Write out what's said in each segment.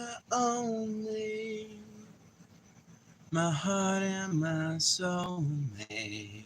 my only, my heart and my soulmate.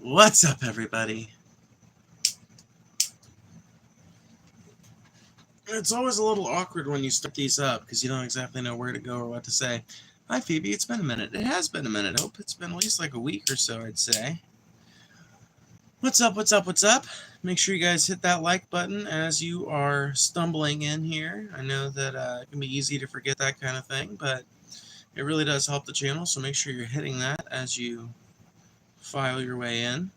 What's up, everybody? It's always a little awkward when you start these up because you don't exactly know where to go or what to say. Hi, Phoebe. It's been a minute. It has been a minute. I hope it's been at least like a week or so, I'd say. What's up, what's up, what's up? Make sure you guys hit that like button as you are stumbling in here. I know that it can be easy to forget that kind of thing, but it really does help the channel, so make sure you're hitting that as you file your way in.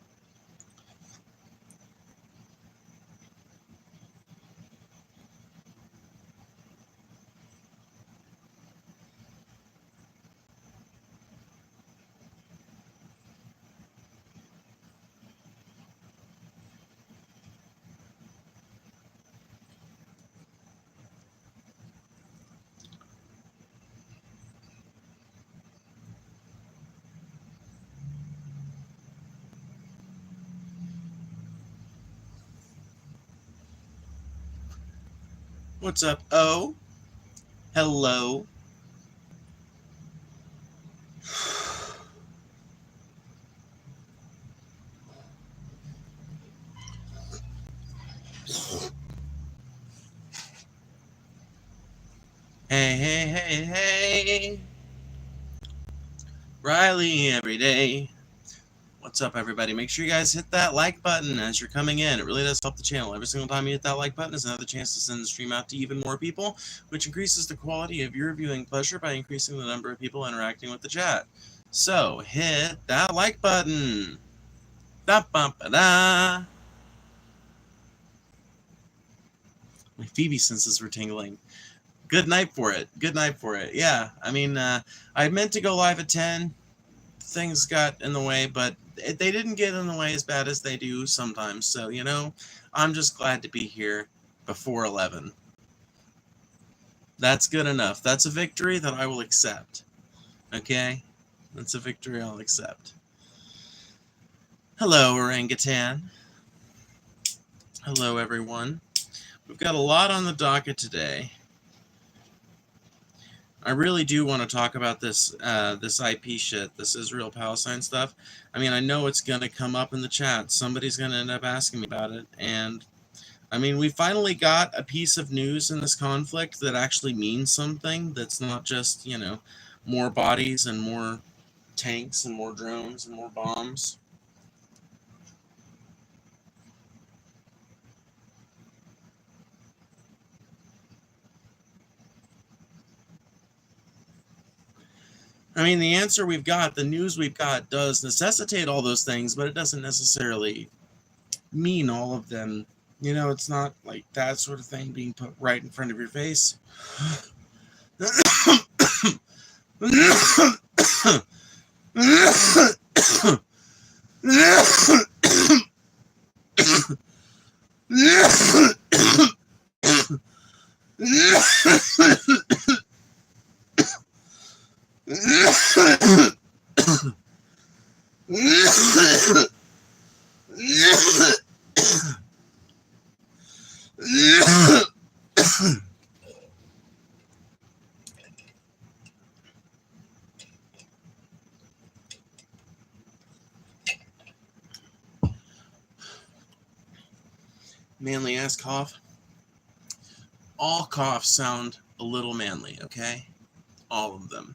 What's up? Oh, hello. Hey, hey, hey, hey. Riley every day. What's up, everybody? Make sure you guys hit that like button as you're coming in. It really does help the channel. Every single time you hit that like button is another chance to send the stream out to even more people, which increases the quality of your viewing pleasure by increasing the number of people interacting with the chat. So, hit that like button. Da-bum-ba-da. My Phoebe senses were tingling. Good night for it. Good night for it. Yeah, I mean, I meant to go live at 10. Things got in the way, but they didn't get in the way as bad as they do sometimes. So, you know, I'm just glad to be here before 11. That's good enough. That's a victory that I will accept. Okay? That's a victory I'll accept. Hello, orangutan. Hello, everyone. We've got a lot on the docket today. I really do want to talk about this this IP shit, this Israel-Palestine stuff. I mean, I know it's going to come up in the chat. Somebody's going to end up asking me about it. And, I mean, we finally got a piece of news in this conflict that actually means something. That's not just, you know, more bodies and more tanks and more drones and more bombs. I mean, the answer we've got, the news we've got does necessitate all those things, but it doesn't necessarily mean all of them. You know, it's not like that sort of thing being put right in front of your face. Manly ass cough. All coughs sound a little manly, okay? All of them.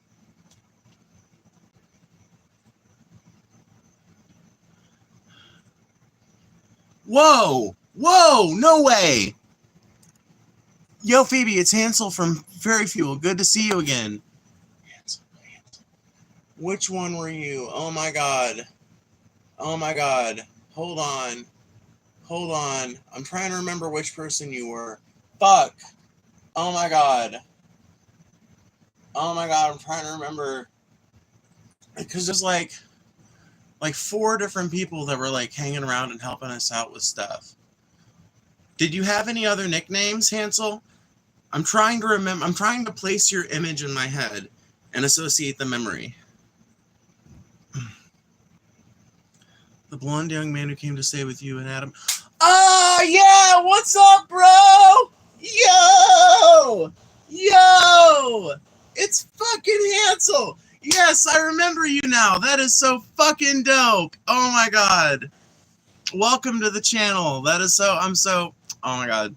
Whoa! Whoa! No way! Yo, Phoebe, it's Hansel from Fairy Fuel. Good to see you again. Hansel. Which one were you? Oh my god. Oh my god. Hold on. Hold on. I'm trying to remember which person you were. Fuck. Oh my god. Oh my god, I'm trying to remember. Because there's like 4 different people that were like hanging around and helping us out with stuff. Did you have any other nicknames, Hansel? I'm trying to remember. I'm trying to place your image in my head and associate the memory. The blonde young man who came to stay with you and Adam. Oh, yeah! What's up, bro? Yo! It's fucking Hansel! Yes, I remember you now. That is so fucking dope. Oh my god. Welcome to the channel. That is so, oh my god.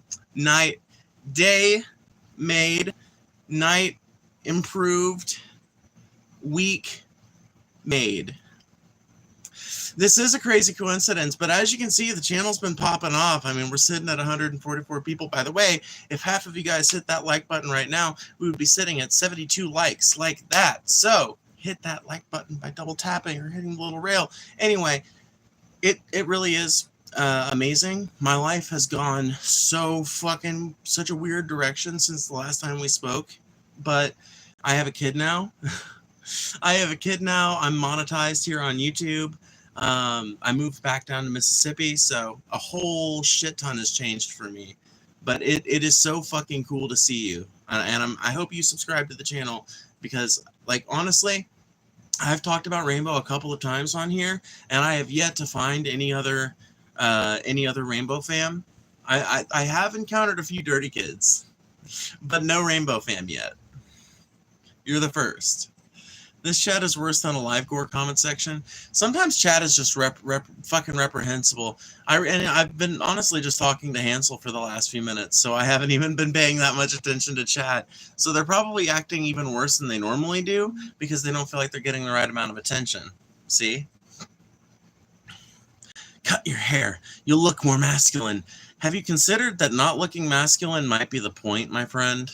Day made, night improved, week made. This is a crazy coincidence, but as you can see, the channel's been popping off. I mean, we're sitting at 144 people. By the way, if half of you guys hit that like button right now, we would be sitting at 72 likes like that. So hit that like button by double tapping or hitting the little rail. Anyway, it really is amazing. My life has gone such a weird direction since the last time we spoke, but I have a kid now. I'm monetized here on YouTube. I moved back down to Mississippi, so a whole shit ton has changed for me. But it is so fucking cool to see you, and I hope you subscribe to the channel because, like, honestly, I've talked about Rainbow a couple of times on here, and I have yet to find any other Rainbow fam. I have encountered a few dirty kids, but no Rainbow fam yet. You're the first. This chat is worse than a live gore comment section. Sometimes chat is just fucking reprehensible. I've been honestly just talking to Hansel for the last few minutes, so I haven't even been paying that much attention to chat. So they're probably acting even worse than they normally do because they don't feel like they're getting the right amount of attention. See? Cut your hair. You'll look more masculine. Have you considered that not looking masculine might be the point, my friend?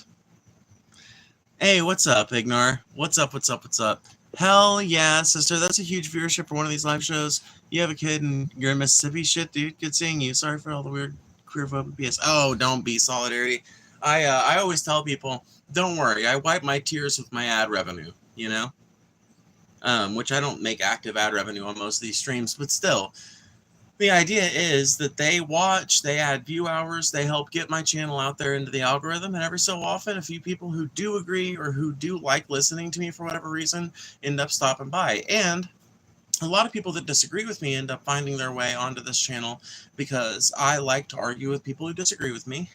Hey, what's up, Ignar? What's up? Hell yeah, sister. That's a huge viewership for one of these live shows. You have a kid and you're in Mississippi? Shit, dude. Good seeing you. Sorry for all the weird queerphobic BS. Oh, don't be solidarity. I always tell people, don't worry. I wipe my tears with my ad revenue, you know? Which I don't make active ad revenue on most of these streams, but still. The idea is that they watch, they add view hours, they help get my channel out there into the algorithm, and every so often, a few people who do agree or who do like listening to me for whatever reason end up stopping by. And a lot of people that disagree with me end up finding their way onto this channel because I like to argue with people who disagree with me.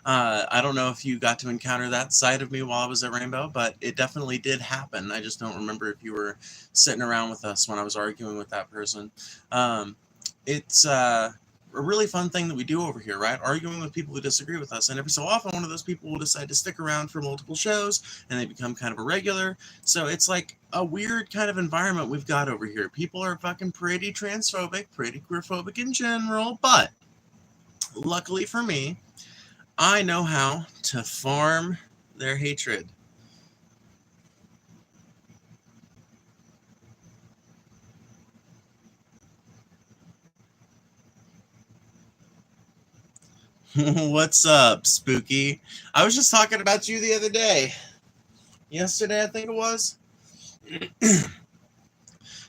I don't know if you got to encounter that side of me while I was at Rainbow, but it definitely did happen. I just don't remember if you were sitting around with us when I was arguing with that person. It's a really fun thing that we do over here, right? Arguing with people who disagree with us. And every so often, one of those people will decide to stick around for multiple shows, and they become kind of a regular. So it's like a weird kind of environment we've got over here. People are fucking pretty transphobic, pretty queerphobic in general, but luckily for me, I know how to farm their hatred. What's up, Spooky? I was just talking about you the other day. Yesterday, I think it was.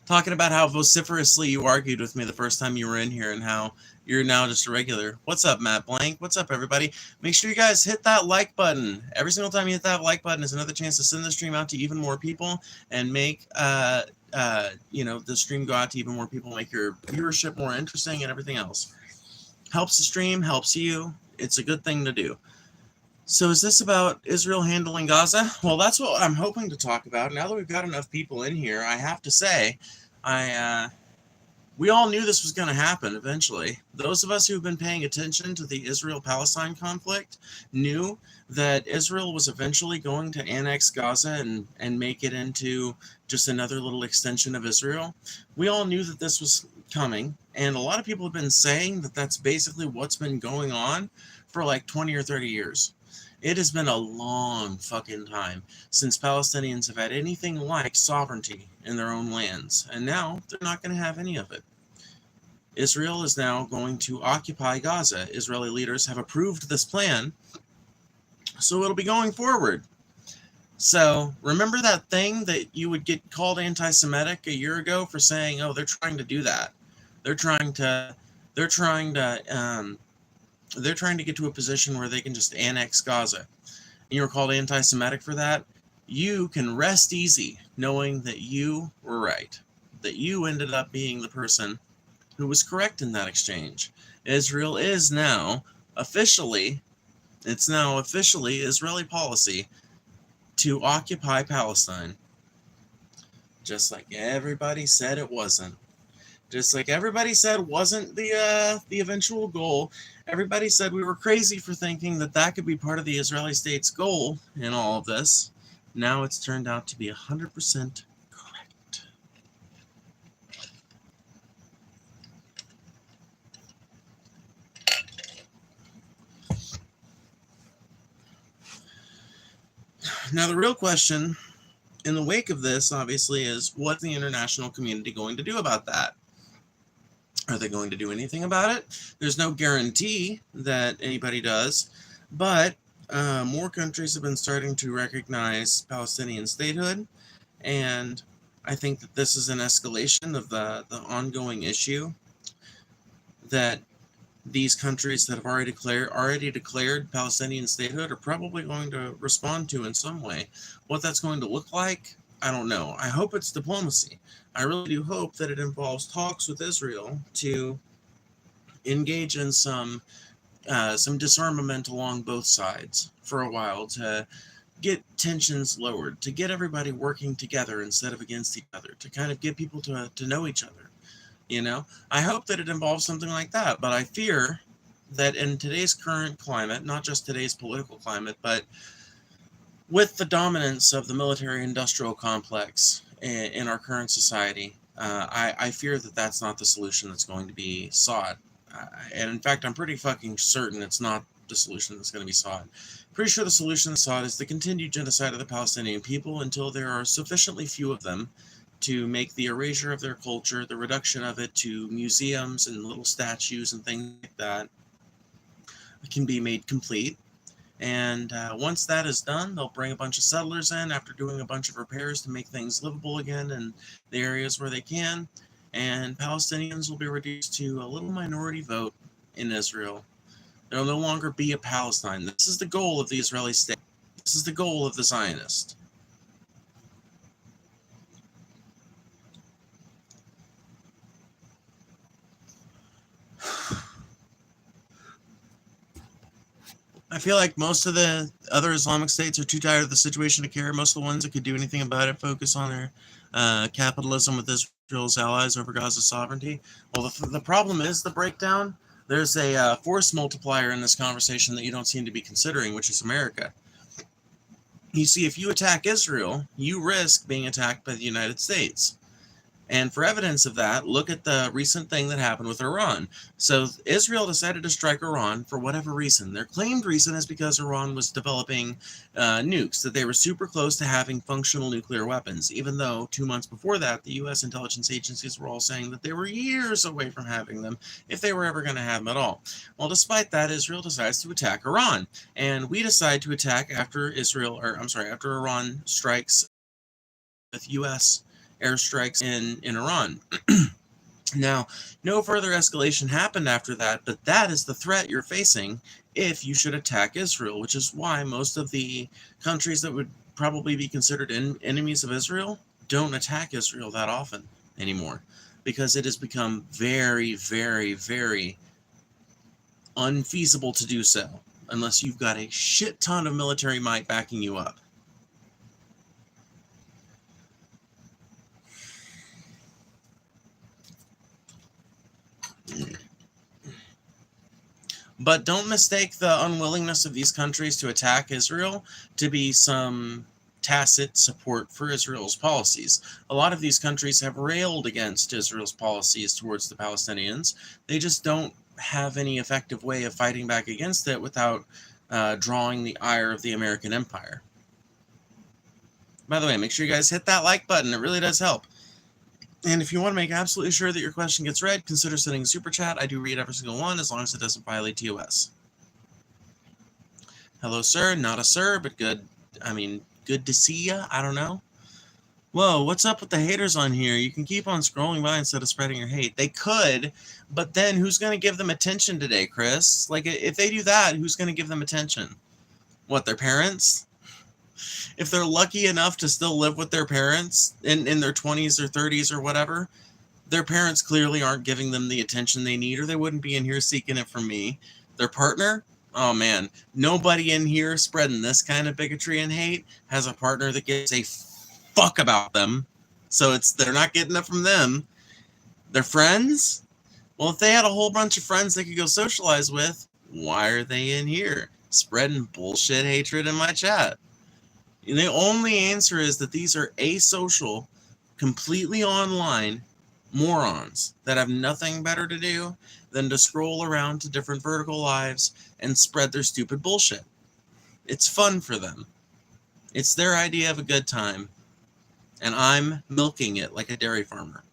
Talking about how vociferously you argued with me the first time you were in here and how you're now just a regular. What's up, Matt Blank? What's up, everybody? Make sure you guys hit that like button. Every single time you hit that like button is another chance to send the stream out to even more people and make the stream go out to even more people, make your viewership more interesting and everything else. Helps the stream, helps you. It's a good thing to do. So is this about Israel handling Gaza? Well, that's what I'm hoping to talk about. Now that we've got enough people in here, I have to say, we all knew this was going to happen eventually. Those of us who've been paying attention to the Israel-Palestine conflict knew that Israel was eventually going to annex Gaza and make it into just another little extension of Israel. We all knew that this was coming, and a lot of people have been saying that that's basically what's been going on for like 20 or 30 years. It has been a long fucking time since Palestinians have had anything like sovereignty in their own lands, and now they're not going to have any of it. Israel is now going to occupy Gaza. Israeli leaders have approved this plan, so it'll be going forward. So remember that thing that you would get called anti-Semitic a year ago for saying, "Oh, they're trying to do that. They're trying to get to a position where they can just annex Gaza." And you were called anti-Semitic for that. You can rest easy knowing that you were right, that you ended up being the person who was correct in that exchange. Israel is now officially Israeli policy to occupy Palestine. Just like everybody said it wasn't. Just like everybody said wasn't the eventual goal. Everybody said we were crazy for thinking that that could be part of the Israeli state's goal in all of this. Now it's turned out to be 100% correct. Now the real question in the wake of this, obviously, is what's the international community going to do about that? Are they going to do anything about it? There's no guarantee that anybody does, but more countries have been starting to recognize Palestinian statehood, and I think that this is an escalation of the ongoing issue that these countries that have already declared Palestinian statehood are probably going to respond to in some way. What that's going to look like, I don't know. I hope it's diplomacy. I really do hope that it involves talks with Israel to engage in some disarmament along both sides for a while, to get tensions lowered, to get everybody working together instead of against each other, to kind of get people to know each other. You know, I hope that it involves something like that, but I fear that in today's current climate, not just today's political climate, but with the dominance of the military-industrial complex in our current society, I fear that that's not the solution that's going to be sought. And in fact, I'm pretty fucking certain it's not the solution that's going to be sought. Pretty sure the solution that's sought is the continued genocide of the Palestinian people until there are sufficiently few of them to make the erasure of their culture, the reduction of it to museums and little statues and things like that, can be made complete. And once that is done, they'll bring a bunch of settlers in after doing a bunch of repairs to make things livable again in the areas where they can. And Palestinians will be reduced to a little minority vote in Israel. There will no longer be a Palestine. This is the goal of the Israeli state. This is the goal of the Zionist. I feel like most of the other Islamic states are too tired of the situation to care. Most of the ones that could do anything about it focus on their capitalism with Israel's allies over Gaza's sovereignty. Well, the problem is the breakdown. There's a force multiplier in this conversation that you don't seem to be considering, which is America. You see, if you attack Israel, you risk being attacked by the United States. And for evidence of that, look at the recent thing that happened with Iran. So Israel decided to strike Iran for whatever reason. Their claimed reason is because Iran was developing nukes, that they were super close to having functional nuclear weapons, even though 2 months before that, the U.S. intelligence agencies were all saying that they were years away from having them, if they were ever going to have them at all. Well, despite that, Israel decides to attack Iran. And we decide to attack after Iran strikes with U.S. airstrikes in Iran. Now, no further escalation happened after that, but that is the threat you're facing if you should attack Israel, which is why most of the countries that would probably be considered enemies of Israel don't attack Israel that often anymore, because it has become very, very, very unfeasible to do so unless you've got a shit ton of military might backing you up. But don't mistake the unwillingness of these countries to attack Israel to be some tacit support for Israel's policies. A lot of these countries have railed against Israel's policies towards the Palestinians. They just don't have any effective way of fighting back against it without drawing the ire of the American empire. By the way, make sure you guys hit that like button. It really does help. And if you want to make absolutely sure that your question gets read, consider sending a super chat. I do read every single one as long as it doesn't violate TOS. Hello, sir. Not a sir, but good. I mean, good to see ya. I don't know. Whoa, what's up with the haters on here? You can keep on scrolling by instead of spreading your hate. They could, but then who's going to give them attention today, Chris? Like, if they do that, who's going to give them attention? What, their parents? If they're lucky enough to still live with their parents in their 20s or 30s or whatever, their parents clearly aren't giving them the attention they need, or they wouldn't be in here seeking it from me. Their partner? Oh, man. Nobody in here spreading this kind of bigotry and hate has a partner that gives a fuck about them. So they're not getting it from them. Their friends? Well, if they had a whole bunch of friends they could go socialize with, why are they in here spreading bullshit hatred in my chat? And the only answer is that these are asocial, completely online morons that have nothing better to do than to scroll around to different vertical lives and spread their stupid bullshit. It's fun for them. It's their idea of a good time. And I'm milking it like a dairy farmer.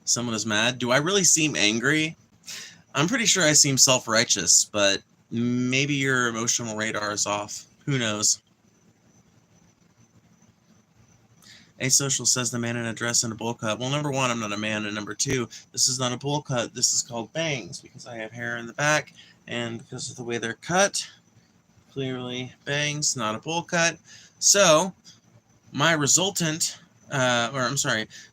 Someone is mad. Do I really seem angry? I'm pretty sure I seem self-righteous, but maybe your emotional radar is off. Who knows? Asocial says the man in a dress and a bowl cut. Well, number one, I'm not a man, and number two, this is not a bowl cut. This is called bangs because I have hair in the back, and because of the way they're cut, clearly bangs, not a bowl cut. So my resultant,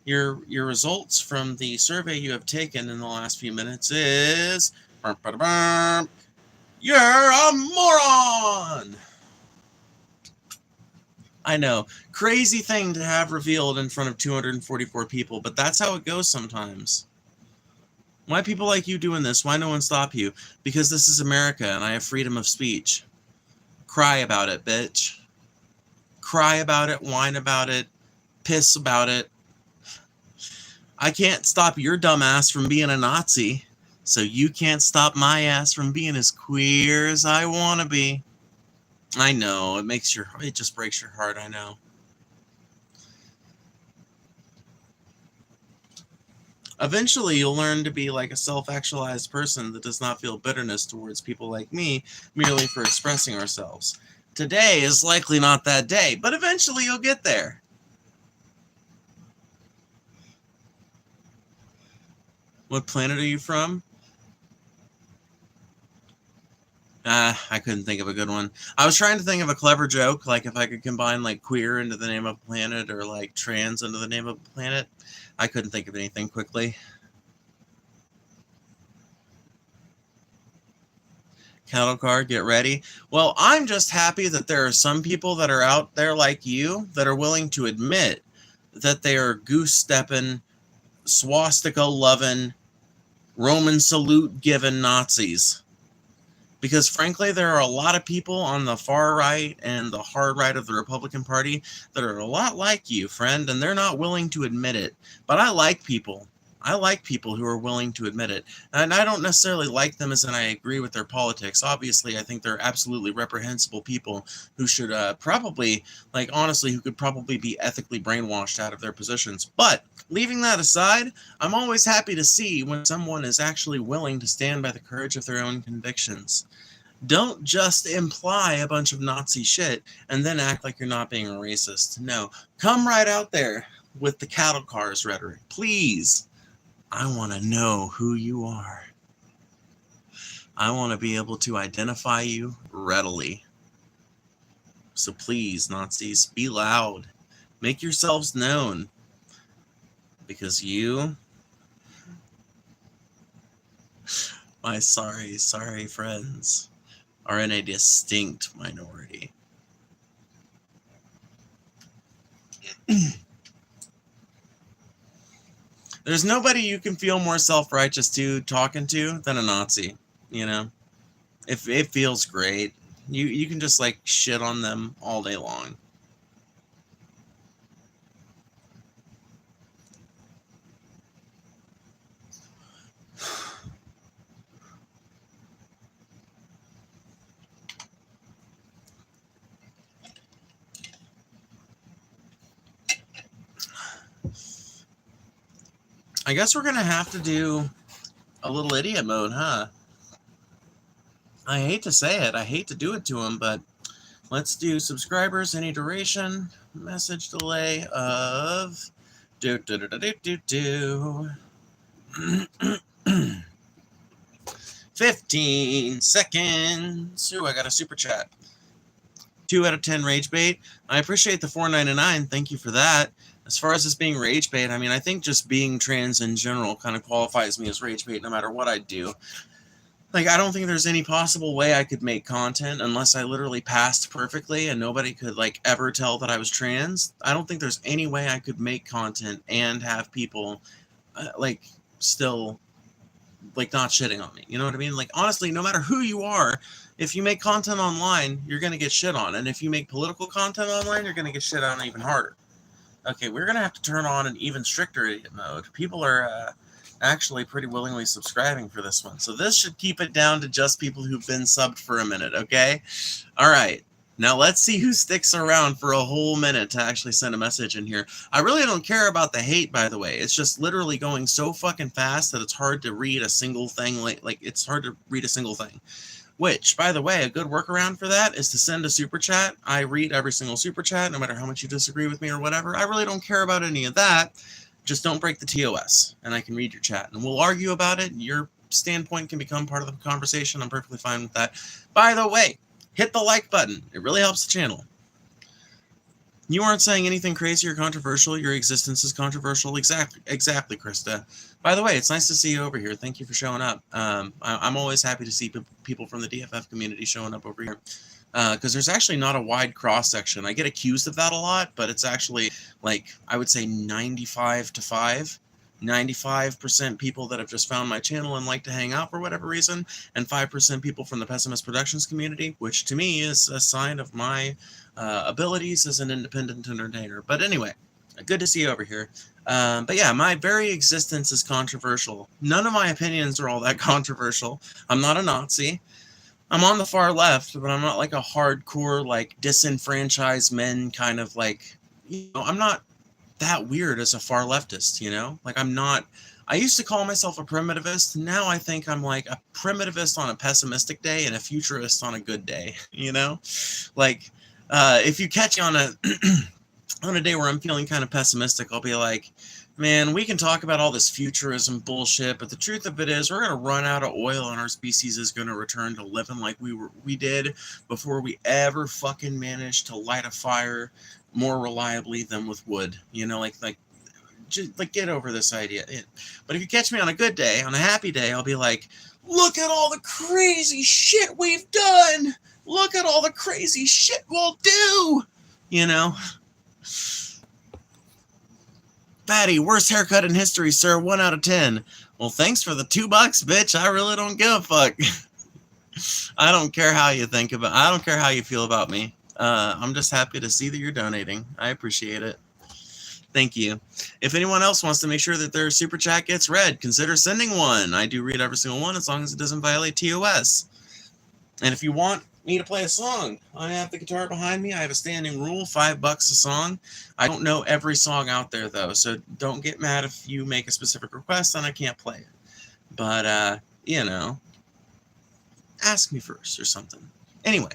your results from the survey you have taken in the last few minutes is, you're a moron. I know, crazy thing to have revealed in front of 244 people, but that's how it goes sometimes. Why people like you doing this? Why no one stop you? Because this is America and I have freedom of speech. Cry about it, bitch. Cry about it, whine about it, piss about it. I can't stop your dumb ass from being a Nazi, so you can't stop my ass from being as queer as I want to be. I know, it just breaks your heart, I know. Eventually, you'll learn to be like a self-actualized person that does not feel bitterness towards people like me merely for expressing ourselves. Today is likely not that day, but eventually you'll get there. What planet are you from? I couldn't think of a good one. I was trying to think of a clever joke, like if I could combine like queer into the name of a planet or like trans into the name of a planet. I couldn't think of anything quickly. Cattle car, get ready. Well, I'm just happy that there are some people that are out there like you that are willing to admit that they are goose-stepping, swastika-loving, Roman salute-giving Nazis. Because frankly, there are a lot of people on the far right and the hard right of the Republican Party that are a lot like you, friend, and they're not willing to admit it. But I like people. I like people who are willing to admit it. And I don't necessarily like them as in I agree with their politics. Obviously, I think they're absolutely reprehensible people who should probably, like honestly, who could probably be ethically brainwashed out of their positions. But leaving that aside, I'm always happy to see when someone is actually willing to stand by the courage of their own convictions. Don't just imply a bunch of Nazi shit and then act like you're not being a racist. No, come right out there with the cattle cars rhetoric. Please. I want to know who you are. I want to be able to identify you readily. So please, Nazis, be loud. Make yourselves known. Because you, my sorry friends, are in a distinct minority. There's nobody you can feel more self-righteous talking to than a Nazi, you know? If it feels great. You can just like shit on them all day long. I guess we're going to have to do a little idiot mode, huh? I hate to say it. I hate to do it to him, but let's do subscribers, any duration, message delay of 15 seconds. Ooh, I got a super chat. 2 out of 10 rage bait. I appreciate the $4.99. Thank you for that. As far as this being rage bait, I mean, I think just being trans in general kind of qualifies me as rage bait no matter what I do. Like, I don't think there's any possible way I could make content unless I literally passed perfectly and nobody could, like, ever tell that I was trans. I don't think there's any way I could make content and have people, like, still, like, not shitting on me. You know what I mean? Like, honestly, no matter who you are, if you make content online, you're going to get shit on. And if you make political content online, you're going to get shit on even harder. Okay, we're going to have to turn on an even stricter idiot mode. People are, actually pretty willingly subscribing for this one. So this should keep it down to just people who've been subbed for a minute, okay? All right. Now let's see who sticks around for a whole minute to actually send a message in here. I really don't care about the hate, by the way. It's just literally going so fucking fast that it's hard to read a single thing. Like it's hard to read a single thing. Which, by the way, a good workaround for that is to send a super chat. I read every single super chat, no matter how much you disagree with me or whatever. I really don't care about any of that. Just don't break the TOS, and I can read your chat. And we'll argue about it, and your standpoint can become part of the conversation. I'm perfectly fine with that. By the way, hit the like button. It really helps the channel. You aren't saying anything crazy or controversial. Your existence is controversial. Exactly, Krista. By the way, it's nice to see you over here. Thank you for showing up. I'm always happy to see people from the DFF community showing up over here. Because there's actually not a wide cross-section. I get accused of that a lot, but it's actually, like, I would say 95 to 5. 95% people that have just found my channel and like to hang out for whatever reason, and 5% people from the Pessimist Productions community, which to me is a sign of my abilities as an independent entertainer. But anyway, good to see you over here. But yeah, my very existence is controversial. None of my opinions are all that controversial. I'm not a Nazi. I'm on the far left, but I'm not like a hardcore, like, disenfranchised men kind of, like, you know, I'm not that weird as a far leftist, you know? Like, I'm not, I used to call myself a primitivist. Now I think I'm like a primitivist on a pessimistic day and a futurist on a good day, you know? Like, if you catch me on a, on a day where I'm feeling kind of pessimistic, I'll be like, man, we can talk about all this futurism bullshit, but the truth of it is we're going to run out of oil and our species is going to return to living like we did before we ever fucking managed to light a fire more reliably than with wood. You know, like just like get over this idea. But if you catch me on a good day, on a happy day, I'll be like, look at all the crazy shit we've done. Look at all the crazy shit we'll do. You know? Fatty, worst haircut in history, sir. 1 out of 10. Well, thanks for the $2, bitch. I really don't give a fuck. I don't care how you think about. I don't care how you feel about me. I'm just happy to see that you're donating. I appreciate it. Thank you. If anyone else wants to make sure that their super chat gets read, consider sending one. I do read every single one as long as it doesn't violate TOS. And if you want me to play a song, I have the guitar behind me. I have a standing rule, $5 a song. I don't know every song out there, though, so don't get mad if you make a specific request and I can't play it. But, you know, ask me first or something. Anyway,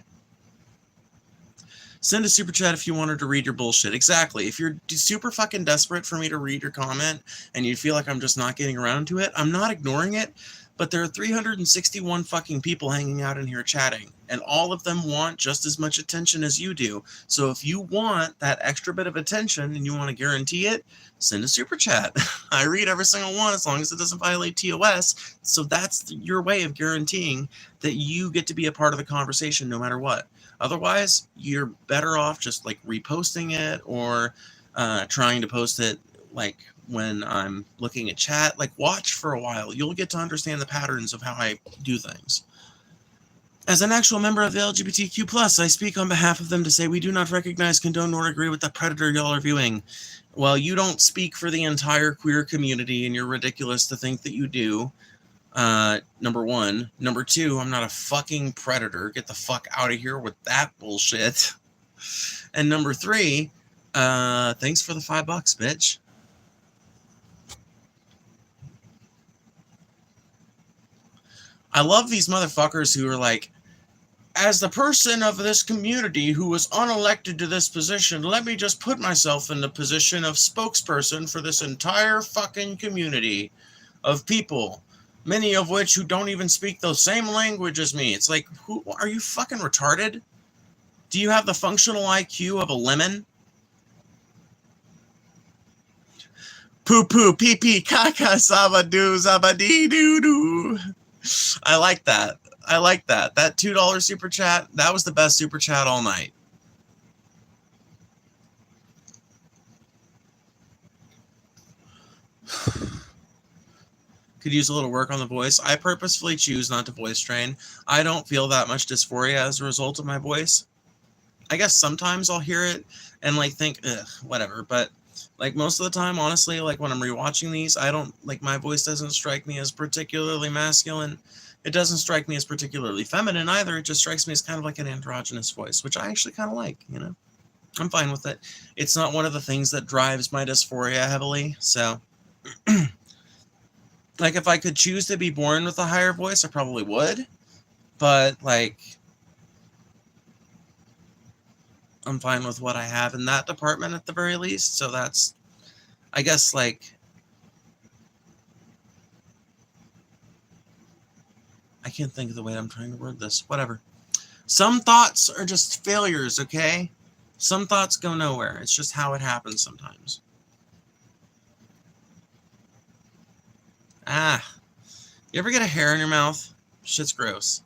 send a super chat if you wanted to read your bullshit. Exactly. If you're super fucking desperate for me to read your comment and you feel like I'm just not getting around to it, I'm not ignoring it. But there are 361 fucking people hanging out in here chatting, and all of them want just as much attention as you do. So if you want that extra bit of attention and you want to guarantee it, send a super chat. I read every single one as long as it doesn't violate TOS. So that's your way of guaranteeing that you get to be a part of the conversation no matter what. Otherwise, you're better off just like reposting it or trying to post it like when I'm looking at chat. Like, watch for a while. You'll get to understand the patterns of how I do things. As an actual member of the LGBTQ+, I speak on behalf of them to say we do not recognize, condone, nor agree with the predator y'all are viewing. Well, you don't speak for the entire queer community, and you're ridiculous to think that you do. Number one. Number two, I'm not a fucking predator. Get the fuck out of here with that bullshit. And number three, thanks for the $5, bitch. I love these motherfuckers who are like, as the person of this community who was unelected to this position, let me just put myself in the position of spokesperson for this entire fucking community of people, many of which who don't even speak the same language as me. It's like, who are you, fucking retarded? Do you have the functional IQ of a lemon? Poo poo, pee pee, caca, sabadoo, zabadee doo doo. I like that. I like that. That $2 super chat, that was the best super chat all night. Could use a little work on the voice. I purposefully choose not to voice train. I don't feel that much dysphoria as a result of my voice. I guess sometimes I'll hear it and like think, ugh, whatever. But like most of the time, honestly, like when I'm rewatching these, I don't, like, my voice doesn't strike me as particularly masculine. It doesn't strike me as particularly feminine either. It just strikes me as kind of like an androgynous voice, which I actually kind of like, you know? I'm fine with it. It's not one of the things that drives my dysphoria heavily, so... Like, if I could choose to be born with a higher voice, I probably would. But, like... I'm fine with what I have in that department at the very least, so that's... I guess, like... I can't think of the way I'm trying to word this. Whatever. Some thoughts are just failures, okay? Some thoughts go nowhere. It's just how it happens sometimes. Ah. You ever get a hair in your mouth? Shit's gross.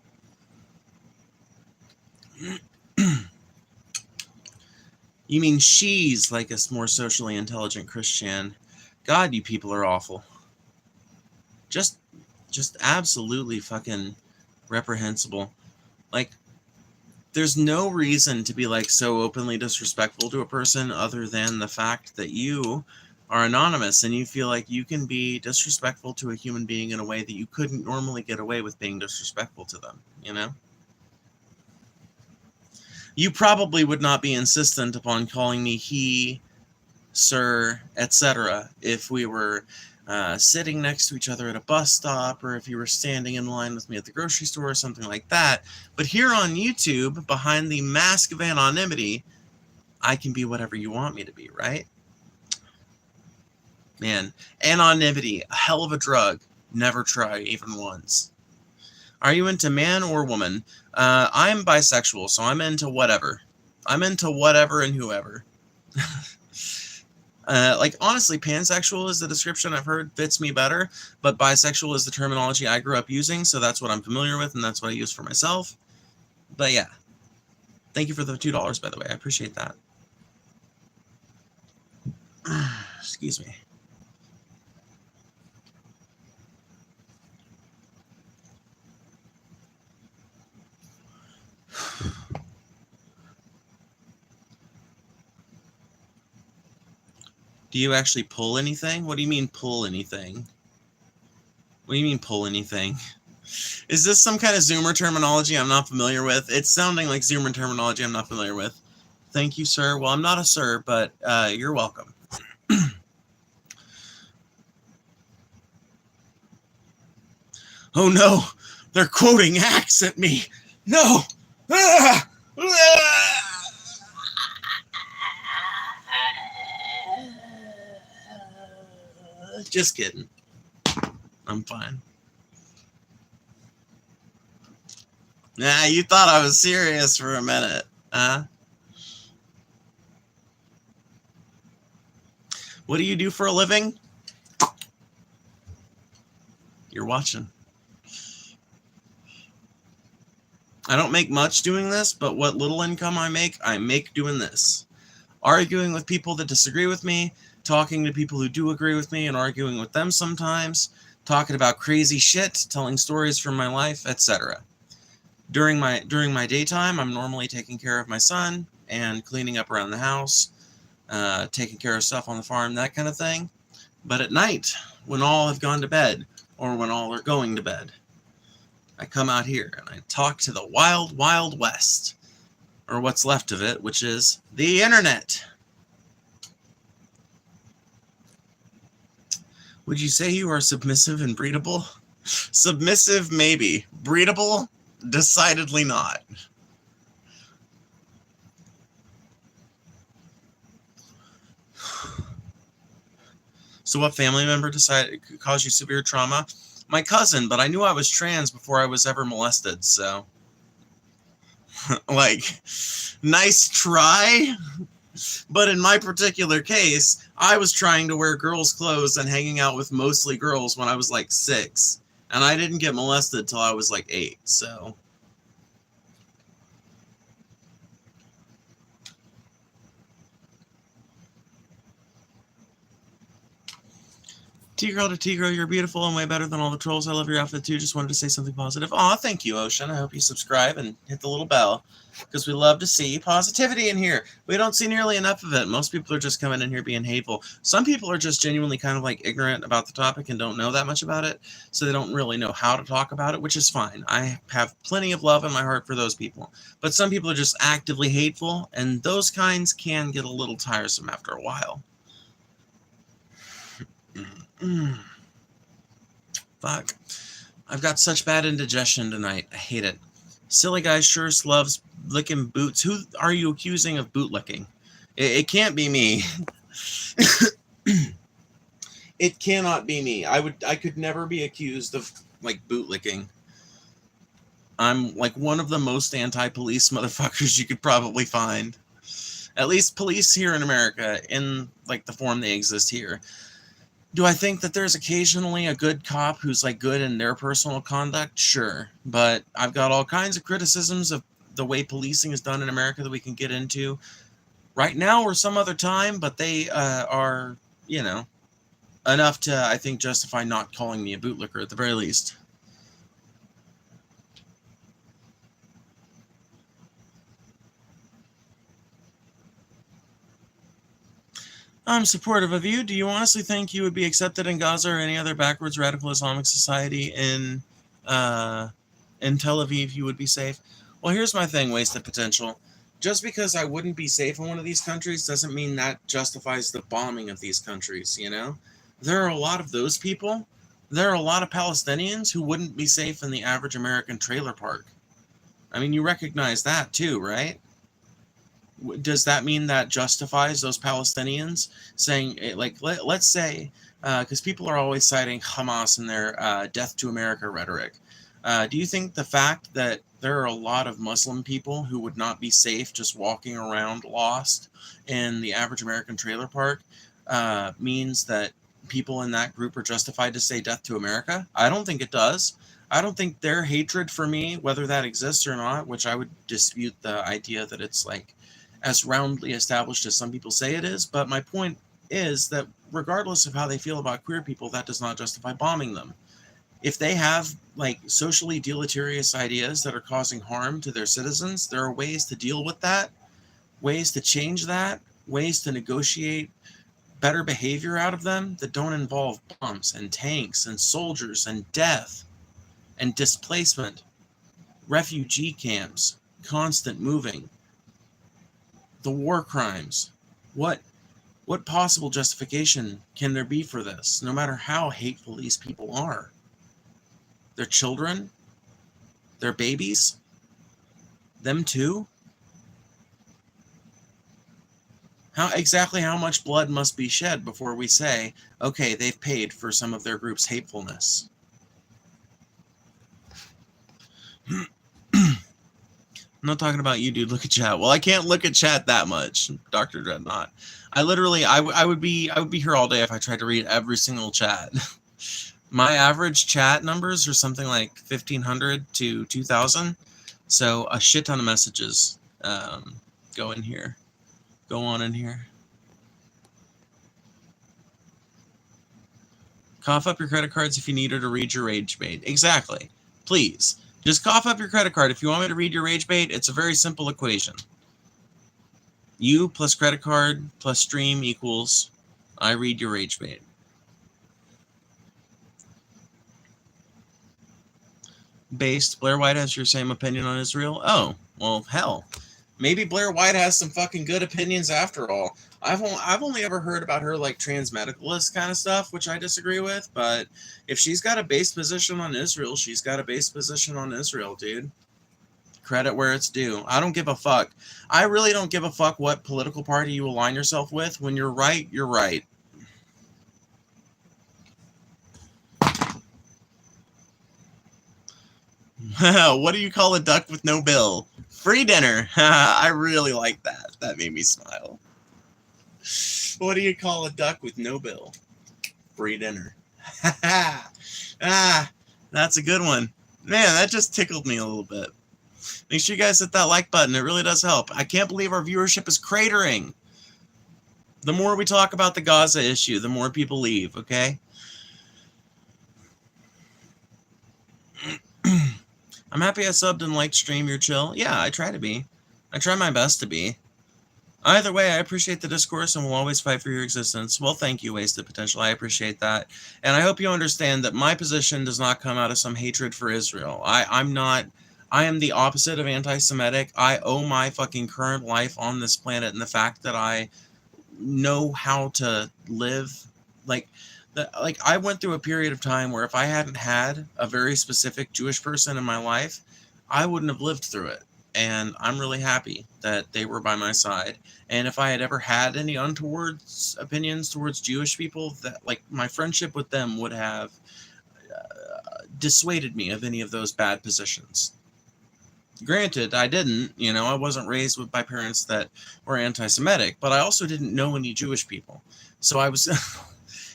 You mean she's like a more socially intelligent Christian. God, you people are awful. Just absolutely fucking reprehensible. Like, there's no reason to be like so openly disrespectful to a person other than the fact that you are anonymous and you feel like you can be disrespectful to a human being in a way that you couldn't normally get away with being disrespectful to them, you know? You probably would not be insistent upon calling me he, sir, etc. if we were sitting next to each other at a bus stop, or if you were standing in line with me at the grocery store or something like that. But here on YouTube, behind the mask of anonymity, I can be whatever you want me to be, right? Man, anonymity, a hell of a drug. Never try even once. Are you into man or woman? I'm bisexual, so I'm into whatever. I'm into whatever and whoever. Like, honestly, pansexual is the description I've heard fits me better, but bisexual is the terminology I grew up using, so that's what I'm familiar with, and that's what I use for myself. But yeah. Thank you for the $2, by the way. I appreciate that. Excuse me. Do you actually pull anything? What do you mean pull anything? What do you mean pull anything? Is this some kind of Zoomer terminology I'm not familiar with? It's sounding like Zoomer terminology I'm not familiar with. Thank you, sir. Well, I'm not a sir, but you're welcome. Oh no! They're quoting Acts at me! No! Ah! Ah! Just kidding. I'm fine. Nah, you thought I was serious for a minute, huh? What do you do for a living? You're watching. I don't make much doing this, but what little income I make doing this. Arguing with people that disagree with me, talking to people who do agree with me and arguing with them sometimes, talking about crazy shit, telling stories from my life, etc. During my daytime, I'm normally taking care of my son and cleaning up around the house, taking care of stuff on the farm, that kind of thing. But at night, when all have gone to bed, or when all are going to bed, I come out here and I talk to the wild, wild west, or what's left of it, which is the internet. Would you say you are submissive and breedable? Submissive, maybe. Breedable? Decidedly not. So what family member decided could cause you severe trauma? My cousin, but I knew I was trans before I was ever molested, so. Like, nice try. But in my particular case, I was trying to wear girls' clothes and hanging out with mostly girls when I was like 6. And I didn't get molested till I was like 8, so. T-Girl to T-Girl, you're beautiful and way better than all the trolls. I love your outfit too. Just wanted to say something positive. Aw, thank you, Ocean. I hope you subscribe and hit the little bell, because we love to see positivity in here. We don't see nearly enough of it. Most people are just coming in here being hateful. Some people are just genuinely kind of like ignorant about the topic and don't know that much about it, so they don't really know how to talk about it, which is fine. I have plenty of love in my heart for those people. But some people are just actively hateful, and those kinds can get a little tiresome after a while. Fuck. I've got such bad indigestion tonight. I hate it. Silly guy sure loves licking boots. Who are you accusing of boot licking? It can't be me. It cannot be me. I could never be accused of like boot licking. I'm like one of the most anti-police motherfuckers you could probably find. At least police here in America, in like the form they exist here. Do I think that there's occasionally a good cop who's like good in their personal conduct? Sure. But I've got all kinds of criticisms of the way policing is done in America that we can get into right now or some other time, but they are, you know, enough to, I think, justify not calling me a bootlicker at the very least. I'm supportive of you. Do you honestly think you would be accepted in Gaza or any other backwards radical Islamic society in Tel Aviv? You would be safe? Well, here's my thing, wasted potential. Just because I wouldn't be safe in one of these countries doesn't mean that justifies the bombing of these countries, you know? There are a lot of those people. There are a lot of Palestinians who wouldn't be safe in the average American trailer park. I mean, you recognize that too, right? Does that mean that justifies those Palestinians saying, like, let's say, because people are always citing Hamas in their death to America rhetoric. Do you think the fact that there are a lot of Muslim people who would not be safe just walking around lost in the average American trailer park means that people in that group are justified to say death to America? I don't think it does. I don't think their hatred for me, whether that exists or not, which I would dispute the idea that it's like as roundly established as some people say it is, but my point is that regardless of how they feel about queer people, that does not justify bombing them. If they have like socially deleterious ideas that are causing harm to their citizens, there are ways to deal with that, ways to change that, ways to negotiate better behavior out of them that don't involve bombs and tanks and soldiers and death and displacement, refugee camps, constant moving, the war crimes. What possible justification can there be for this, no matter how hateful these people are? Their children, their babies, them too? How much blood must be shed before we say, okay, they've paid for some of their group's hatefulness? I'm not talking about you, dude. Look at chat. Well, I can't look at chat that much, Dr. Dreadnought. I literally, I would be here all day if I tried to read every single chat. My average chat numbers are something like 1,500 to 2,000. So a shit ton of messages go in here. Go on in here. Cough up your credit cards if you need her to read your rage bait. Exactly. Please. Just cough up your credit card. If you want me to read your rage bait, it's a very simple equation. You plus credit card plus stream equals I read your rage bait. Based, Blair White has your same opinion on Israel? Oh, well, hell. Maybe Blair White has some fucking good opinions after all. I've only ever heard about her like transmedicalist kind of stuff, which I disagree with. But if she's got a base position on Israel, she's got a base position on Israel, dude. Credit where it's due. I don't give a fuck. I really don't give a fuck what political party you align yourself with. When you're right, you're right. What do you call a duck with no bill? Free dinner. I really like that. That made me smile. What do you call a duck with no bill? Free dinner. That's a good one. Man, that just tickled me a little bit. Make sure you guys hit that like button. It really does help. I can't believe our viewership is cratering. The more we talk about the Gaza issue, the more people leave, okay? I'm happy I subbed and liked Stream Your Chill. Yeah, I try to be. I try my best to be. Either way, I appreciate the discourse and will always fight for your existence. Well, thank you, Wasted Potential. I appreciate that. And I hope you understand that my position does not come out of some hatred for Israel. I am the opposite of anti-Semitic. I owe my fucking current life on this planet and the fact that I know how to live. Like I went through a period of time where if I hadn't had a very specific Jewish person in my life, I wouldn't have lived through it. And I'm really happy that they were by my side. And if I had ever had any untoward opinions towards Jewish people, that like my friendship with them would have dissuaded me of any of those bad positions. Granted, I didn't, I wasn't raised by parents that were anti-Semitic, but I also didn't know any Jewish people. So I was,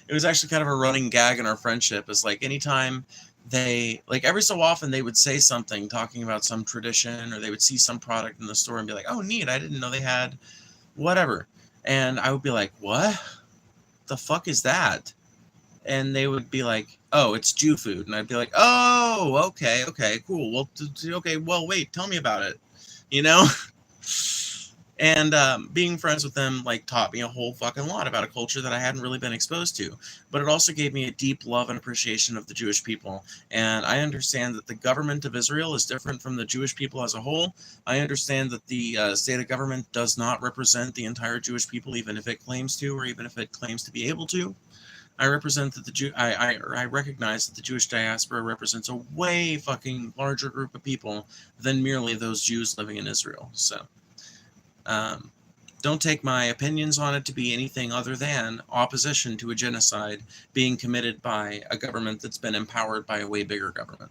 it was actually kind of a running gag in our friendship. Is like anytime they, like every so often they would say something talking about some tradition, or they would see some product in the store and be like, oh, neat, I didn't know they had whatever. And I would be like, what the fuck is that? And they would be like, oh, it's Jew food. And I'd be like, oh, okay, cool. Well, okay, well, wait, tell me about it, And being friends with them, like, taught me a whole fucking lot about a culture that I hadn't really been exposed to. But it also gave me a deep love and appreciation of the Jewish people. And I understand that the government of Israel is different from the Jewish people as a whole. I understand that the state of government does not represent the entire Jewish people, even if it claims to, or even if it claims to be able to. I represent that I recognize that the Jewish diaspora represents a way fucking larger group of people than merely those Jews living in Israel. So, don't take my opinions on it to be anything other than opposition to a genocide being committed by a government that's been empowered by a way bigger government.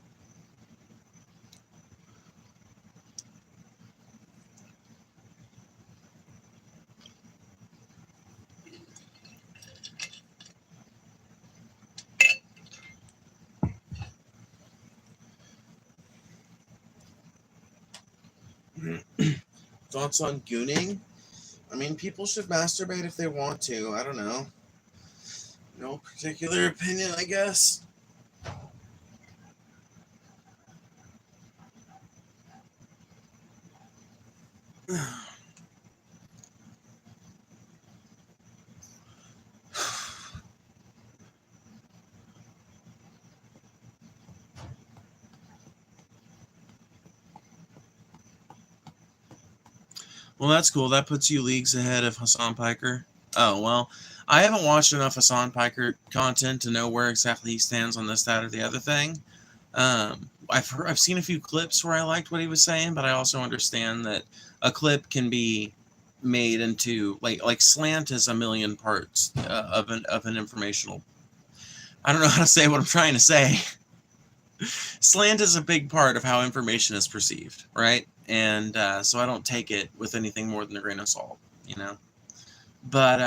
Thoughts on gooning? I mean, people should masturbate if they want to. I don't know. No particular opinion, I guess. Well, that's cool. That puts you leagues ahead of Hassan Piker. Oh, well, I haven't watched enough Hassan Piker content to know where exactly he stands on this, that, or the other thing. I've seen a few clips where I liked what he was saying, but I also understand that a clip can be made into like slant is a million parts of an informational. I don't know how to say what I'm trying to say. Slant is a big part of how information is perceived, right? And so I don't take it with anything more than a grain of salt, But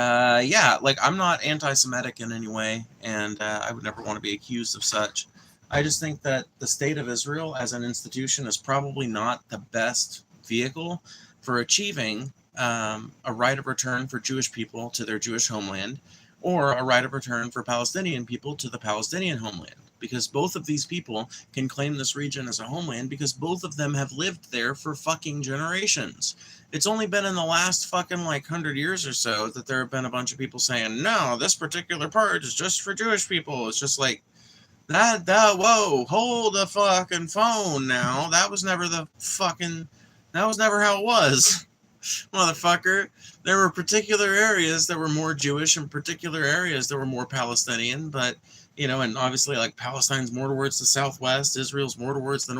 yeah, like I'm not anti-Semitic in any way, and I would never want to be accused of such. I just think that the state of Israel as an institution is probably not the best vehicle for achieving a right of return for Jewish people to their Jewish homeland, or a right of return for Palestinian people to the Palestinian homeland. Because both of these people can claim this region as a homeland because both of them have lived there for fucking generations. It's only been in the last fucking 100 years or so that there have been a bunch of people saying, no, this particular part is just for Jewish people. It's just like, whoa, hold the fucking phone now. That was never how it was. Motherfucker. There were particular areas that were more Jewish and particular areas that were more Palestinian, but, and obviously, like, Palestine's more towards the southwest, Israel's more towards the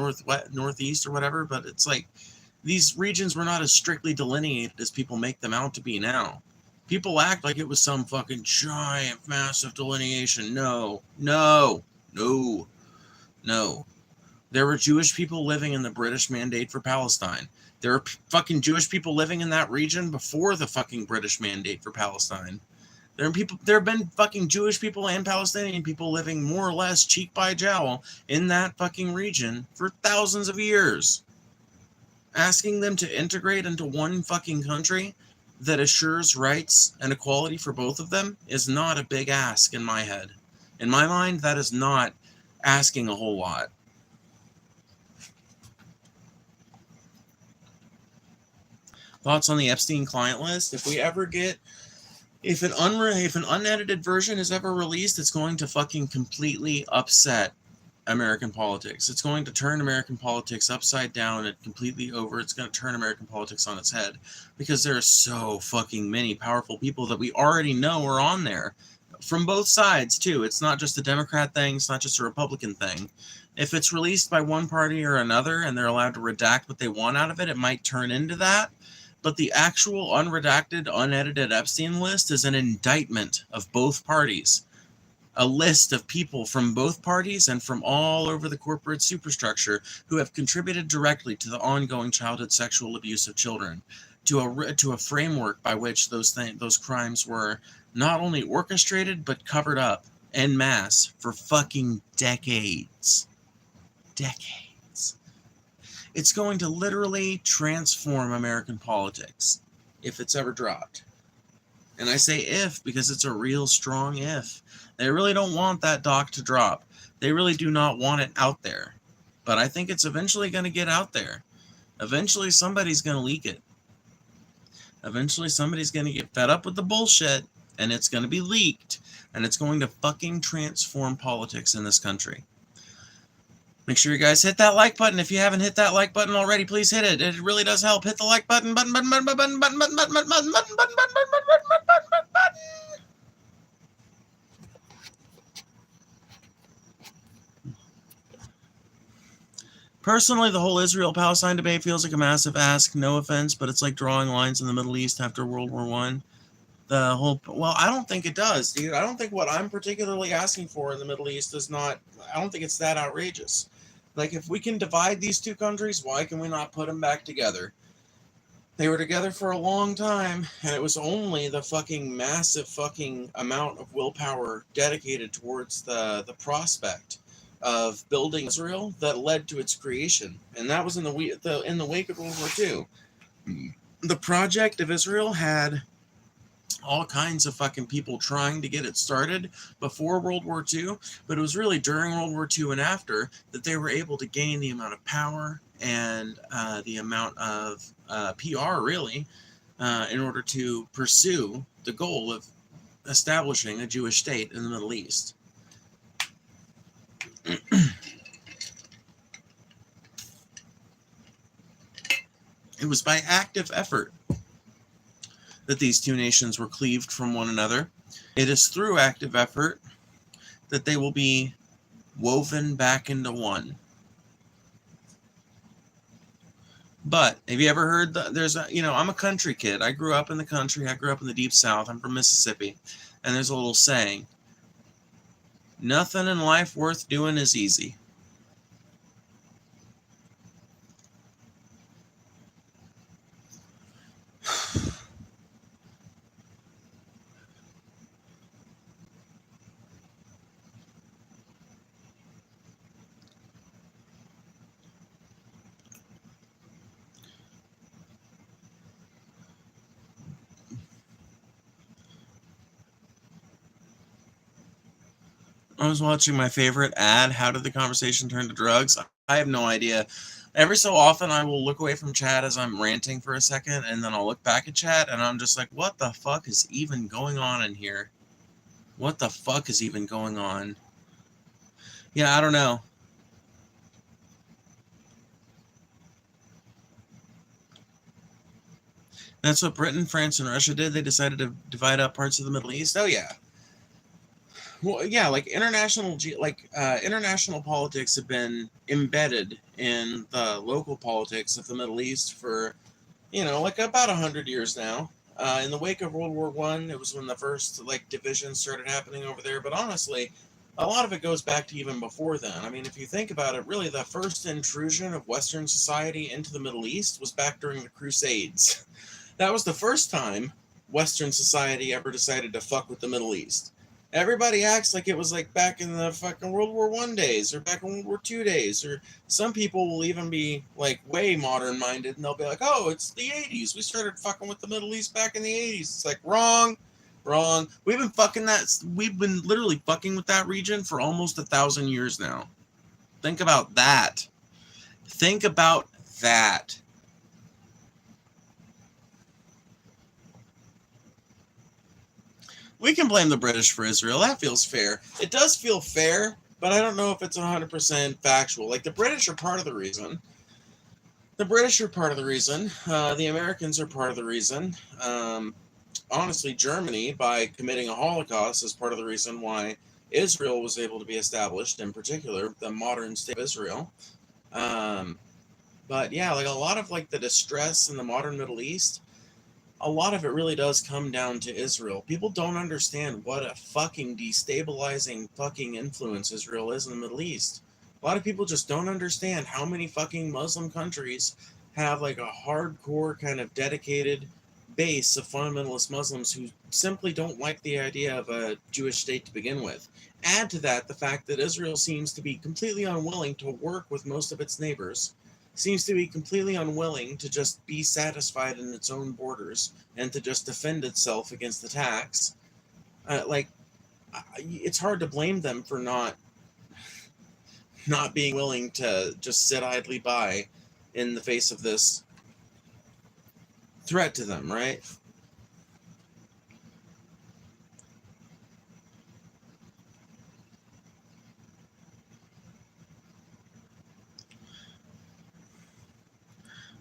northeast or whatever, but it's like, these regions were not as strictly delineated as people make them out to be now. People act like it was some fucking giant, massive delineation. No. There were Jewish people living in the British Mandate for Palestine. There were fucking Jewish people living in that region before the fucking British Mandate for Palestine. There have been fucking Jewish people and Palestinian people living more or less cheek by jowl in that fucking region for thousands of years. Asking them to integrate into one fucking country that assures rights and equality for both of them is not a big ask in my head. In my mind, that is not asking a whole lot. Thoughts on the Epstein client list? If an unedited version is ever released, it's going to fucking completely upset American politics. It's going to turn American politics upside down and completely over. It's going to turn American politics on its head because there are so fucking many powerful people that we already know are on there from both sides too. It's not just a Democrat thing. It's not just a Republican thing. If it's released by one party or another and they're allowed to redact what they want out of it, it might turn into that. But the actual unredacted, unedited Epstein list is an indictment of both parties. A list of people from both parties and from all over the corporate superstructure who have contributed directly to the ongoing childhood sexual abuse of children, to a framework by which those crimes were not only orchestrated but covered up en masse for fucking decades. It's going to literally transform American politics if it's ever dropped. And I say if because it's a real strong if. They really don't want that doc to drop. They really do not want it out there. But I think it's eventually going to get out there. Eventually somebody's going to leak it. Eventually somebody's going to get fed up with the bullshit and it's going to be leaked. And it's going to fucking transform politics in this country. Make sure you guys hit that like button. If you haven't hit that like button already, please hit it. It really does help. Hit the like button. Personally, the whole Israel-Palestine debate feels like a massive ask. No offense, but it's like drawing lines in the Middle East after World War I. I don't think it does, dude. I don't think what I'm particularly asking for in the Middle East I don't think it's that outrageous. Like, if we can divide these two countries, why can we not put them back together? They were together for a long time, and it was only the fucking massive fucking amount of willpower dedicated towards the prospect of building Israel that led to its creation. And that was in the wake of World War II. The project of Israel had all kinds of fucking people trying to get it started before World War II, but it was really during World War II and after that they were able to gain the amount of power and the amount of PR, really, in order to pursue the goal of establishing a Jewish state in the Middle East. It was by active effort that these two nations were cleaved from one another. It is through active effort that they will be woven back into one. But have you ever heard I'm a country kid. I grew up in the country. I grew up in the deep South. I'm from Mississippi. And there's a little saying, nothing in life worth doing is easy. I was watching my favorite ad, How Did the Conversation Turn to Drugs? I have no idea. Every so often I will look away from chat as I'm ranting for a second, and then I'll look back at chat, and I'm just like, what the fuck is even going on in here? What the fuck is even going on? Yeah, I don't know. That's what Britain, France, and Russia did. They decided to divide up parts of the Middle East. Oh yeah. Well, yeah, like international politics have been embedded in the local politics of the Middle East for, like about 100 years now. In the wake of World War One, it was when the first like divisions started happening over there. But honestly, a lot of it goes back to even before then. I mean, if you think about it, really the first intrusion of Western society into the Middle East was back during the Crusades. That was the first time Western society ever decided to fuck with the Middle East. Everybody acts like it was like back in the fucking World War One days or back in World War Two days, or some people will even be like way modern minded and they'll be like, oh, it's the 80s. We started fucking with the Middle East back in the 80s. It's like, wrong, wrong. We've been literally fucking with that region for almost 1,000 years now. Think about that. Think about that. We can blame the British for Israel. That feels fair. It does feel fair, but I don't know if it's 100% factual. Like, the British are part of the reason. The British are part of the reason. The Americans are part of the reason. Honestly, Germany, by committing a Holocaust, is part of the reason why Israel was able to be established, in particular, the modern state of Israel. But yeah, like a lot of like the distress in the modern Middle East, a lot of it really does come down to Israel. People don't understand what a fucking destabilizing fucking influence Israel is in the Middle East. A lot of people just don't understand how many fucking Muslim countries have like a hardcore kind of dedicated base of fundamentalist Muslims who simply don't like the idea of a Jewish state to begin with. Add to that the fact that Israel seems to be completely unwilling to work with most of its neighbors, seems to be completely unwilling to just be satisfied in its own borders and to just defend itself against attacks. It's hard to blame them for not being willing to just sit idly by in the face of this threat to them, right?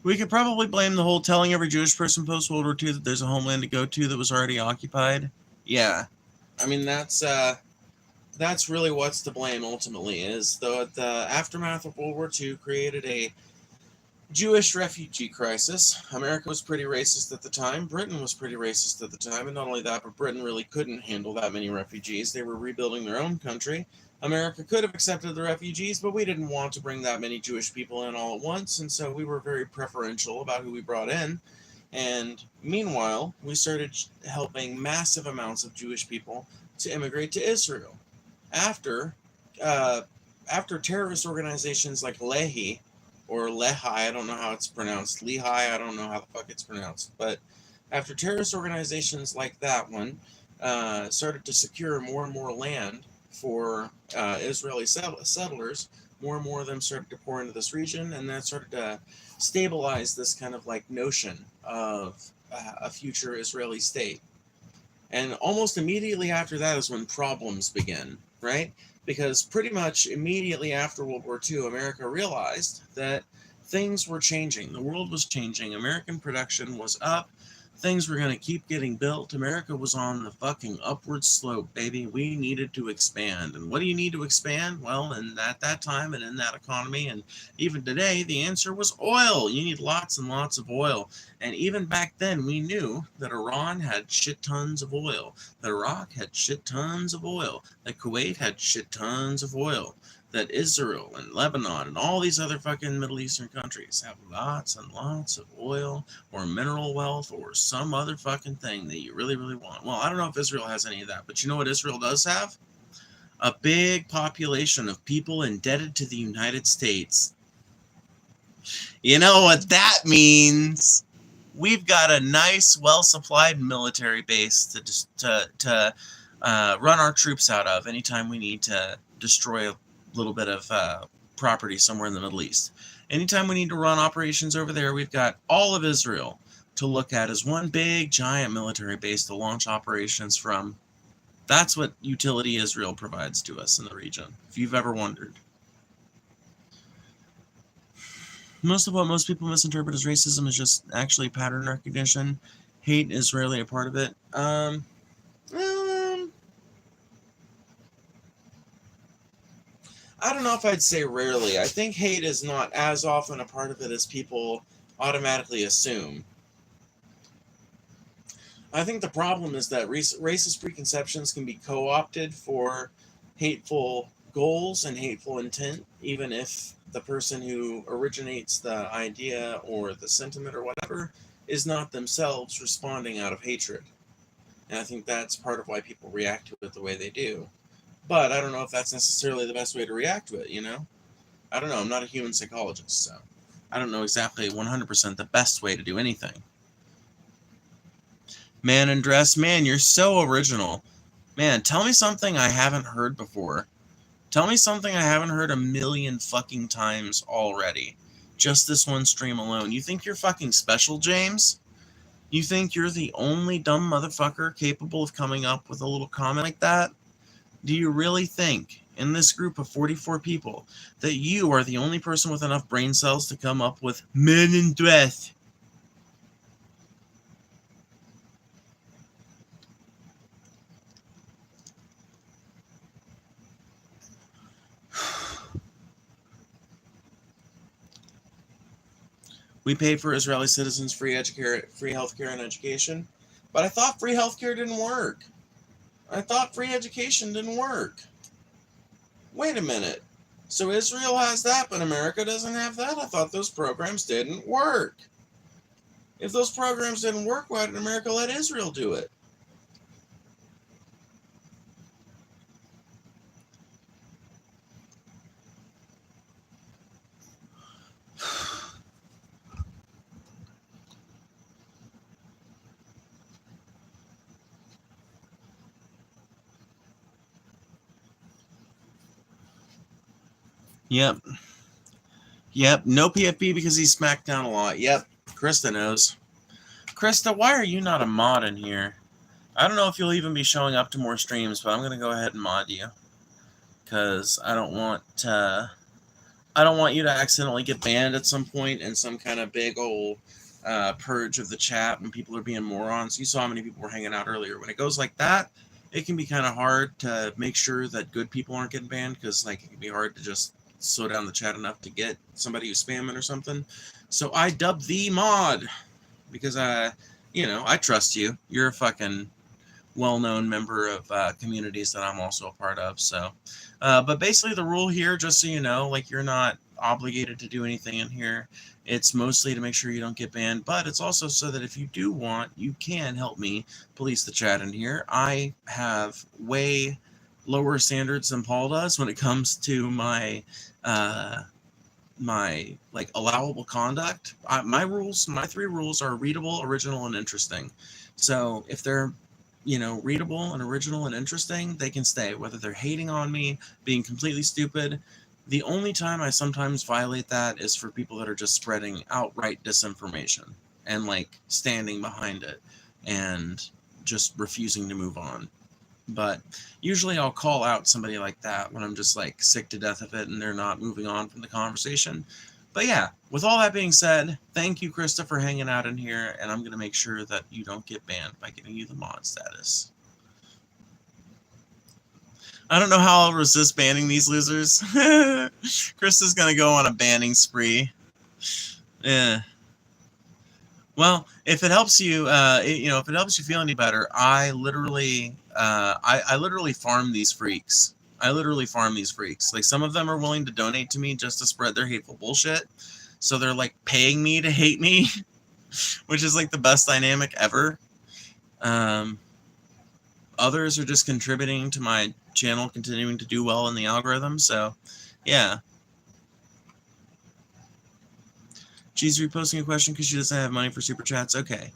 We could probably blame the whole telling every Jewish person post-World War II that there's a homeland to go to that was already occupied. Yeah. I mean, that's really what's to blame ultimately, is the aftermath of World War II created a Jewish refugee crisis. America was pretty racist at the time. Britain was pretty racist at the time. And not only that, but Britain really couldn't handle that many refugees. They were rebuilding their own country. America could have accepted the refugees, but we didn't want to bring that many Jewish people in all at once. And so we were very preferential about who we brought in. And meanwhile, we started helping massive amounts of Jewish people to immigrate to Israel. After terrorist organizations like Lehi, or Lehi, I don't know how it's pronounced. Lehi, I don't know how the fuck it's pronounced. But after terrorist organizations like that one started to secure more and more land for Israeli settlers, more and more of them started to pour into this region, and that started to stabilize this kind of like notion of a future Israeli state. And almost immediately after that is when problems begin, right? Because pretty much immediately after World War II, America realized that things were changing. The world was changing. American production was up. Things were going to keep getting built. America was on the fucking upward slope, baby. We needed to expand. And what do you need to expand? Well, at that time and in that economy, and even today, the answer was oil. You need lots and lots of oil. And even back then, we knew that Iran had shit tons of oil, that Iraq had shit tons of oil, that Kuwait had shit tons of oil, that Israel and Lebanon and all these other fucking Middle Eastern countries have lots and lots of oil or mineral wealth or some other fucking thing that you really, really want. Well, I don't know if Israel has any of that, but you know what Israel does have? A big population of people indebted to the United States. You know what that means? We've got a nice, well-supplied military base to run our troops out of anytime we need to destroy a little bit of property somewhere in the Middle East. Anytime we need to run operations over there, we've got all of Israel to look at as one big, giant military base to launch operations from. That's what utility Israel provides to us in the region, if you've ever wondered. Most of what most people misinterpret as racism is just actually pattern recognition. Hate is rarely a part of it. I don't know if I'd say rarely. I think hate is not as often a part of it as people automatically assume. I think the problem is that racist preconceptions can be co-opted for hateful goals and hateful intent, even if the person who originates the idea or the sentiment or whatever is not themselves responding out of hatred. And I think that's part of why people react to it the way they do. But I don't know if that's necessarily the best way to react to it, you know? I don't know. I'm not a human psychologist, so I don't know exactly 100% the best way to do anything. Man in dress, man, you're so original. Man, tell me something I haven't heard before. Tell me something I haven't heard a million fucking times already. Just this one stream alone. You think you're fucking special, James? You think you're the only dumb motherfucker capable of coming up with a little comment like that? Do you really think, in this group of 44 people, that you are the only person with enough brain cells to come up with men in dress? We paid for Israeli citizens free healthcare and education, but I thought free healthcare didn't work. I thought free education didn't work. Wait a minute. So Israel has that, but America doesn't have that? I thought those programs didn't work. If those programs didn't work, why did America let Israel do it? Yep. No PFP because he's smacked down a lot. Yep. Krista knows. Krista, why are you not a mod in here? I don't know if you'll even be showing up to more streams, but I'm going to go ahead and mod you. Because I don't want you to accidentally get banned at some point in some kind of big old purge of the chat when people are being morons. You saw how many people were hanging out earlier. When it goes like that, it can be kind of hard to make sure that good people aren't getting banned, because like it can be hard to just slow down the chat enough to get somebody who's spamming or something. So I dubbed the mod because I trust you. You're a fucking well-known member of communities that I'm also a part of. So, but basically the rule here, just so you know, like you're not obligated to do anything in here. It's mostly to make sure you don't get banned, but it's also so that if you do want, you can help me police the chat in here. I have way lower standards than Paul does when it comes to my like allowable conduct. My 3 rules are readable, original, and interesting. So if they're readable and original and interesting, they can stay, whether they're hating on me, being completely stupid. The only time I sometimes violate that is for people that are just spreading outright disinformation and like standing behind it and just refusing to move on. But usually I'll call out somebody like that when I'm just like sick to death of it and they're not moving on from the conversation. But yeah, with all that being said, thank you, Krista, for hanging out in here, and I'm going to make sure that you don't get banned by giving you the mod status. I don't know how I'll resist banning these losers. Krista's going to go on a banning spree. Yeah. Well, if it helps you, if it helps you feel any better, I literally farm these freaks. Like, some of them are willing to donate to me just to spread their hateful bullshit. So they're like paying me to hate me, which is like the best dynamic ever. Others are just contributing to my channel continuing to do well in the algorithm. So, yeah. She's reposting a question because she doesn't have money for super chats. Okay.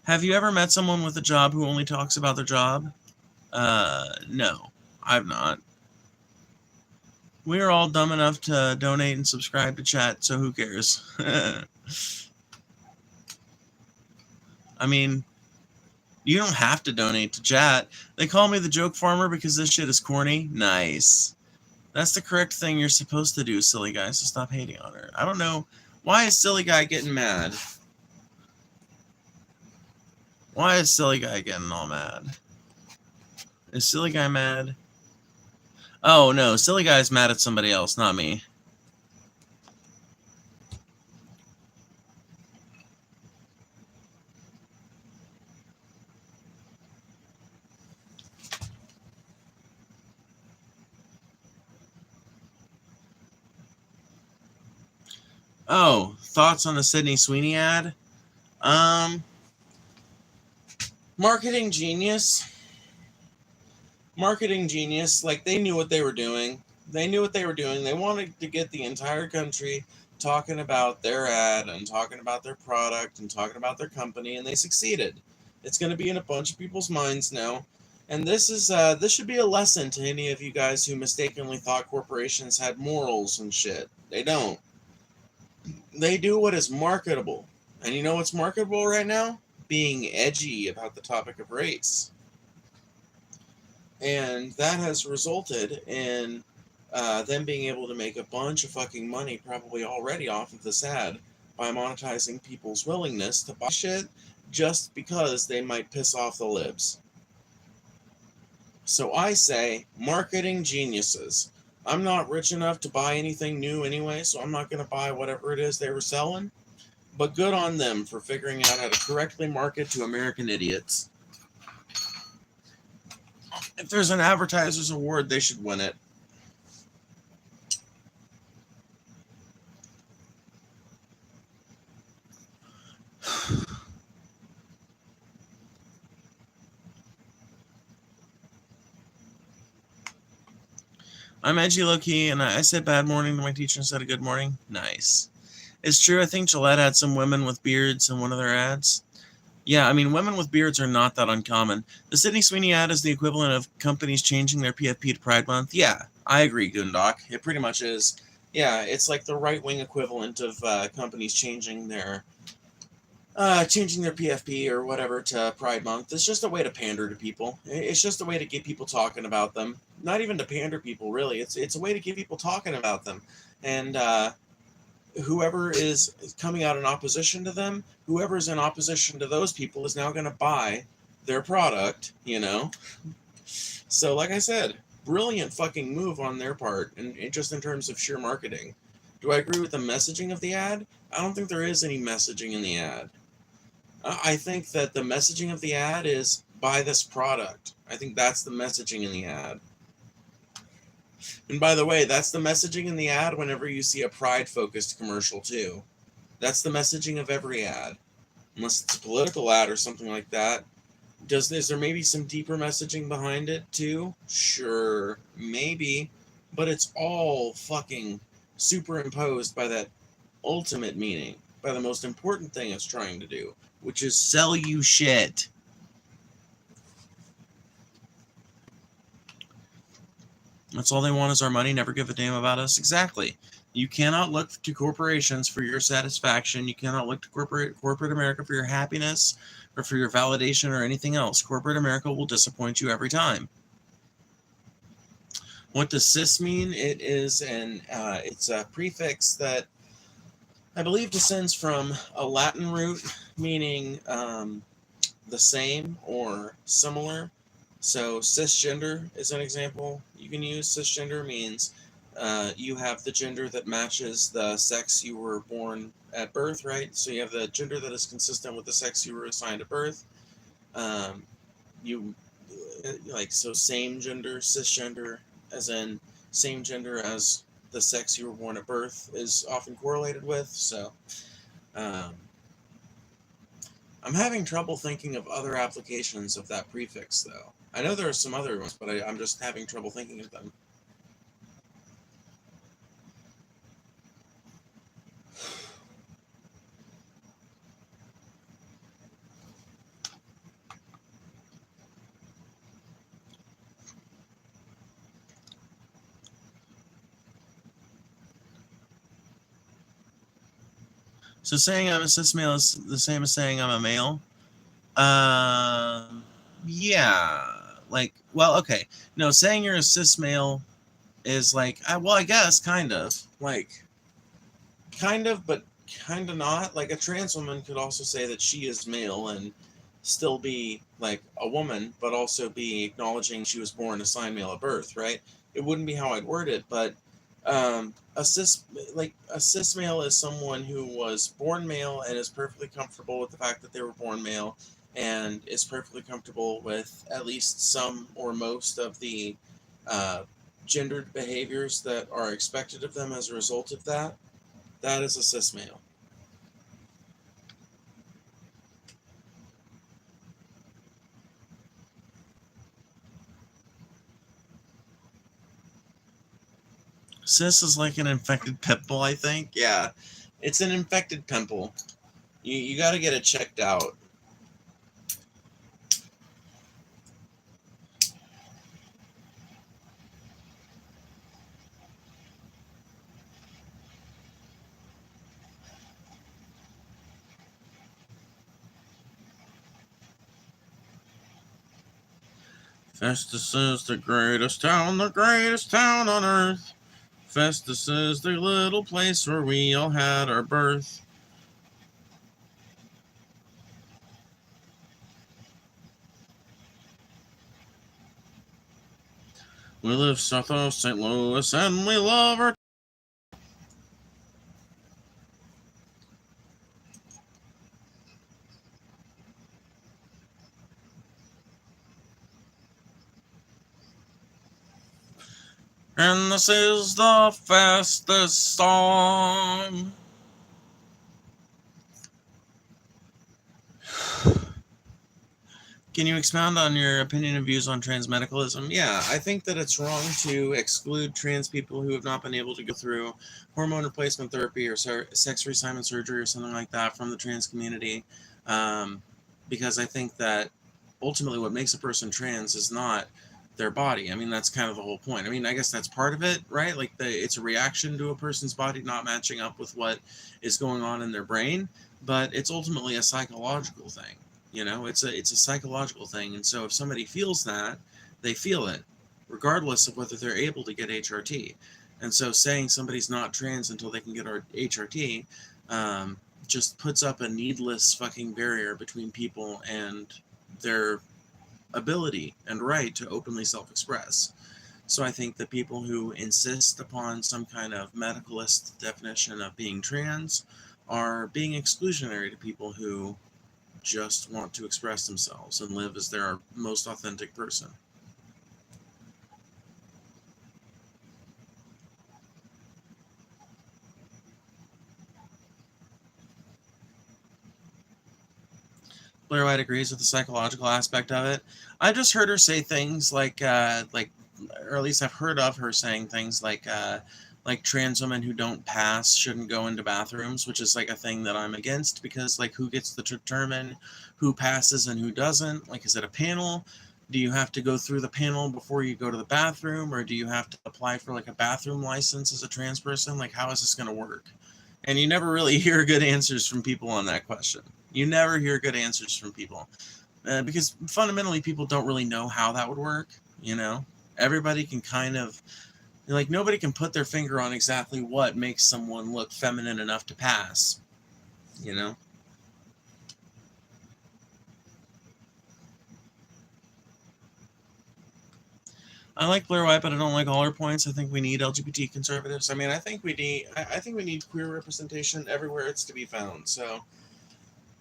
Have you ever met someone with a job who only talks about their job? No, I've not. We're all dumb enough to donate and subscribe to chat, so who cares? I mean, you don't have to donate to chat. They call me the joke farmer because this shit is corny. Nice. That's the correct thing you're supposed to do, silly guys, so stop hating on her. I don't know Why is silly guy getting mad? Why is silly guy getting all mad? Is silly guy mad? Oh, no. Silly guy's mad at somebody else, not me. Oh, thoughts on the Sydney Sweeney ad? Marketing genius. Marketing genius. Like, they knew what they were doing. They knew what they were doing. They wanted to get the entire country talking about their ad and talking about their product and talking about their company, and they succeeded. It's going to be in a bunch of people's minds now. And this should be a lesson to any of you guys who mistakenly thought corporations had morals and shit. They don't. They do what is marketable. And you know what's marketable right now? Being edgy about the topic of race. And that has resulted in them being able to make a bunch of fucking money, probably already off of this ad, by monetizing people's willingness to buy shit just because they might piss off the libs. So I say, marketing geniuses. I'm not rich enough to buy anything new anyway, so I'm not going to buy whatever it is they were selling. But good on them for figuring out how to correctly market to American idiots. If there's an advertiser's award, they should win it. I'm edgy low-key, and I said bad morning to my teacher instead of good morning. Nice. It's true, I think Gillette had some women with beards in one of their ads. Yeah, I mean, women with beards are not that uncommon. The Sydney Sweeney ad is the equivalent of companies changing their PFP to Pride Month. Yeah, I agree, Goondock. It pretty much is. Yeah, it's like the right-wing equivalent of companies changing their PFP or whatever to Pride Month. It's just a way to pander to people. It's just a way to get people talking about them. Not even to pander people, really. It's a way to get people talking about them. And whoever is coming out in opposition to them, whoever's in opposition to those people is now going to buy their product, you know? So, like I said, brilliant fucking move on their part, and just in terms of sheer marketing. Do I agree with the messaging of the ad? I don't think there is any messaging in the ad. I think that the messaging of the ad is buy this product. I think that's the messaging in the ad. And by the way, that's the messaging in the ad whenever you see a pride-focused commercial too. That's the messaging of every ad. Unless it's a political ad or something like that. Is there maybe some deeper messaging behind it too? Sure, maybe. But it's all fucking superimposed by that ultimate meaning. By the most important thing it's trying to do. Which is sell you shit. That's all they want is our money, never give a damn about us. Exactly. You cannot look to corporations for your satisfaction. You cannot look to corporate America for your happiness or for your validation or anything else. Corporate America will disappoint you every time. What does cis mean? It is it's a prefix that I believe descends from a Latin root meaning the same or similar. So cisgender is an example you can use. Cisgender means you have the gender that matches the sex you were born at birth, right? So you have the gender that is consistent with the sex you were assigned at birth. So same gender, cisgender, as in same gender as the sex you were born at birth is often correlated with. So I'm having trouble thinking of other applications of that prefix, though. I know there are some other ones, but I'm just having trouble thinking of them. So saying I'm a cis male is the same as saying I'm a male? Yeah. Like, well, okay. No, saying you're a cis male is like, I guess, kind of. Like, kind of, but kind of not. Like, a trans woman could also say that she is male and still be, like, a woman, but also be acknowledging she was born assigned male at birth, right? It wouldn't be how I'd word it, but a cis male is someone who was born male and is perfectly comfortable with the fact that they were born male and is perfectly comfortable with at least some or most of the gendered behaviors that are expected of them as a result of that. That is a cis male. Cis is like an infected pimple, I think. Yeah, it's an infected pimple. You got to get it checked out. Festus is the greatest town on earth. Festus is the little place where we all had our birth. We live south of St. Louis and we love our. And this is the fastest song. Can you expound on your opinion and views on transmedicalism? Yeah, I think that it's wrong to exclude trans people who have not been able to go through hormone replacement therapy or sex reassignment surgery or something like that from the trans community, because I think that ultimately what makes a person trans is not their body. I mean, that's kind of the whole point. I mean, I guess that's part of it, right? Like, it's a reaction to a person's body not matching up with what is going on in their brain, but it's ultimately a psychological thing. You know, it's a psychological thing, and so if somebody feels that, they feel it, regardless of whether they're able to get HRT. And so saying somebody's not trans until they can get HRT just puts up a needless fucking barrier between people and their ability and right to openly self-express. So I think that people who insist upon some kind of medicalist definition of being trans are being exclusionary to people who just want to express themselves and live as their most authentic person. Blair White agrees with the psychological aspect of it. I've just heard her say things like, or at least I've heard of her saying things like trans women who don't pass shouldn't go into bathrooms, which is like a thing that I'm against, because like, who gets to determine who passes and who doesn't? Like, is it a panel? Do you have to go through the panel before you go to the bathroom, or do you have to apply for like a bathroom license as a trans person? Like, how is this going to work? And you never really hear good answers from people on that question. You never hear good answers from people because fundamentally people don't really know how that would work. You know, everybody can kind of, like, nobody can put their finger on exactly what makes someone look feminine enough to pass, you know? I like Blair White, but I don't like all her points. I think we need LGBT conservatives. I mean, I think we need queer representation everywhere it's to be found. So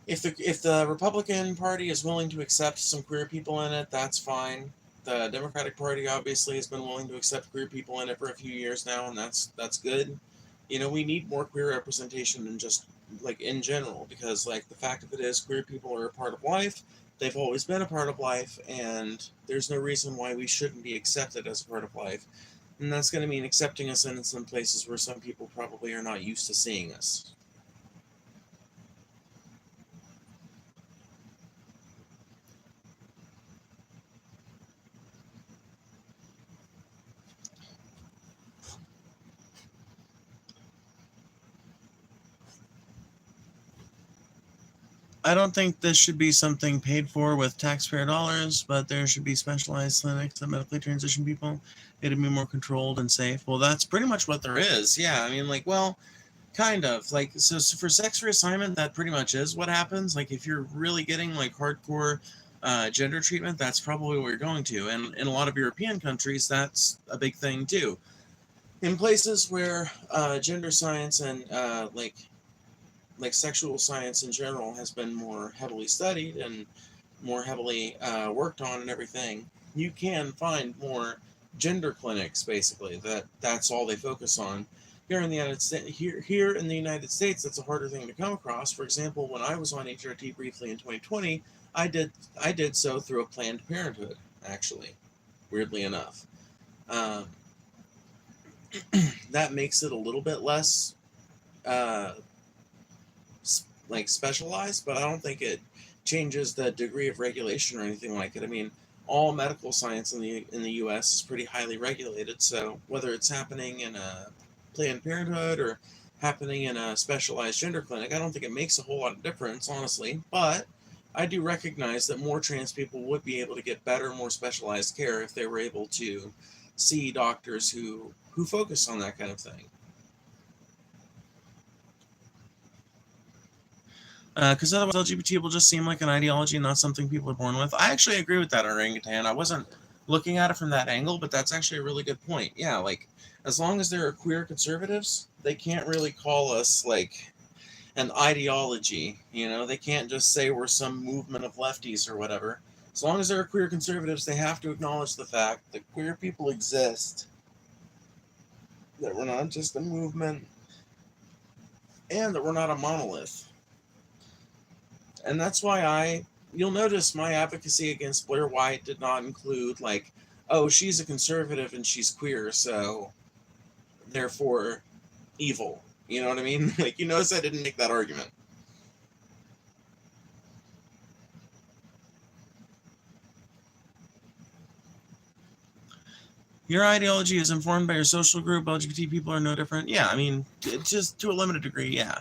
if the Republican Party is willing to accept some queer people in it, that's fine. The Democratic Party obviously has been willing to accept queer people in it for a few years now, and that's good. You know, we need more queer representation than just, like, in general, because, like, the fact of it is, queer people are a part of life. They've always been a part of life, and there's no reason why we shouldn't be accepted as a part of life. And that's going to mean accepting us in some places where some people probably are not used to seeing us. I don't think this should be something paid for with taxpayer dollars, but there should be specialized clinics that medically transition people. It'd be more controlled and safe. Well, that's pretty much what there is. Yeah, I mean, like, well, Kind of. Like, so for sex reassignment, that pretty much is what happens. Like, if you're really getting, like, hardcore gender treatment, that's probably what you're going to. And in a lot of European countries, that's a big thing, too. In places where gender science and, like sexual science in general has been more heavily studied and more heavily worked on and everything, you can find more gender clinics, basically, that's all they focus on. Here in the United States, here in the United States, that's a harder thing to come across. For example, when I was on HRT briefly in 2020, I did so through a Planned Parenthood, actually, weirdly enough. Um, that makes it a little bit less uh, like specialized, but I don't think it changes the degree of regulation or anything like it. I mean, all medical science in the U.S. is pretty highly regulated. So whether it's happening in a Planned Parenthood or happening in a specialized gender clinic, I don't think it makes a whole lot of difference, honestly. But I do recognize that more trans people would be able to get better, more specialized care if they were able to see doctors who focus on that kind of thing. Because otherwise LGBT will just seem like an ideology, not something people are born with. I actually agree with that, orangutan. I wasn't looking at it from that angle, but that's actually a really good point. Yeah, like, as long as there are queer conservatives, they can't really call us, like, an ideology, you know? They can't just say we're some movement of lefties or whatever. As long as there are queer conservatives, they have to acknowledge the fact that queer people exist, that we're not just a movement, and that we're not a monolith. And that's why you'll notice my advocacy against Blair White did not include, like, oh, she's a conservative and she's queer, so therefore evil. You know what I mean? Like, you notice I didn't make that argument. Your ideology is informed by your social group. LGBT people are no different. Yeah, I mean, just to a limited degree, yeah.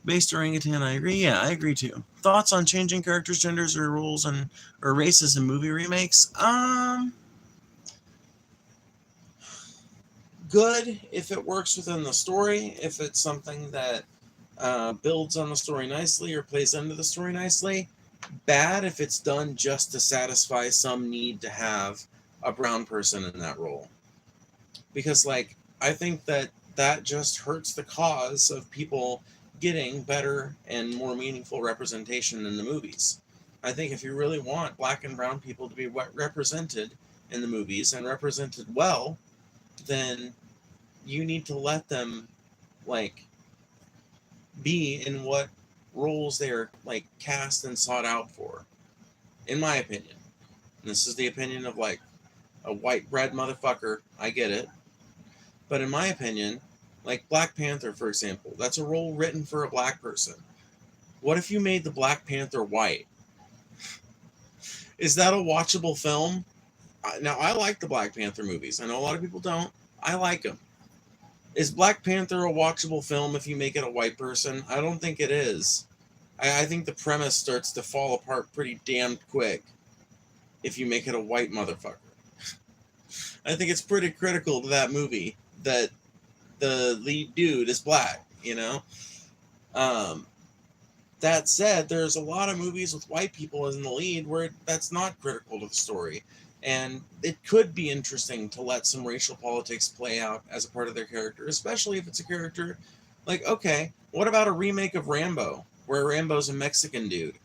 Based orangutan, I agree. Yeah, I agree too. Thoughts on changing characters, genders, or roles or races in movie remakes? Good if it works within the story. If it's something that builds on the story nicely or plays into the story nicely. Bad if it's done just to satisfy some need to have a brown person in that role. Because, like, I think that just hurts the cause of people getting better and more meaningful representation in the movies. I think if you really want black and brown people to be represented in the movies and represented well, then you need to let them, like, be in what roles they're, like, cast and sought out for, in my opinion. And this is the opinion of, like, a white bread motherfucker. I get it. But in my opinion, like Black Panther, for example, that's a role written for a black person. What if you made the Black Panther white? Is that a watchable film? Now, I like the Black Panther movies. I know a lot of people don't. I like them. Is Black Panther a watchable film if you make it a white person? I don't think it is. I think the premise starts to fall apart pretty damn quick if you make it a white motherfucker. I think it's pretty critical to that movie that the lead dude is black, you know? That said, there's a lot of movies with white people in the lead where that's not critical to the story. And it could be interesting to let some racial politics play out as a part of their character, especially if it's a character like, okay, what about a remake of Rambo, where Rambo's a Mexican dude?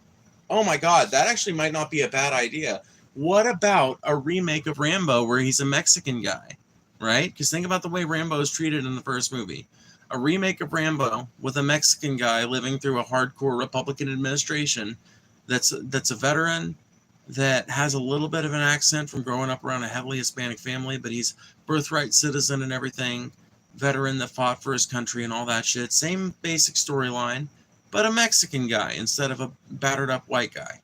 Oh my God, that actually might not be a bad idea. What about a remake of Rambo where he's a Mexican guy, right? Because think about the way Rambo is treated in the first movie. A remake of Rambo with a Mexican guy living through a hardcore Republican administration that's a veteran, that has a little bit of an accent from growing up around a heavily Hispanic family, but he's birthright citizen and everything, veteran that fought for his country and all that shit. Same basic storyline, but a Mexican guy instead of a battered up white guy.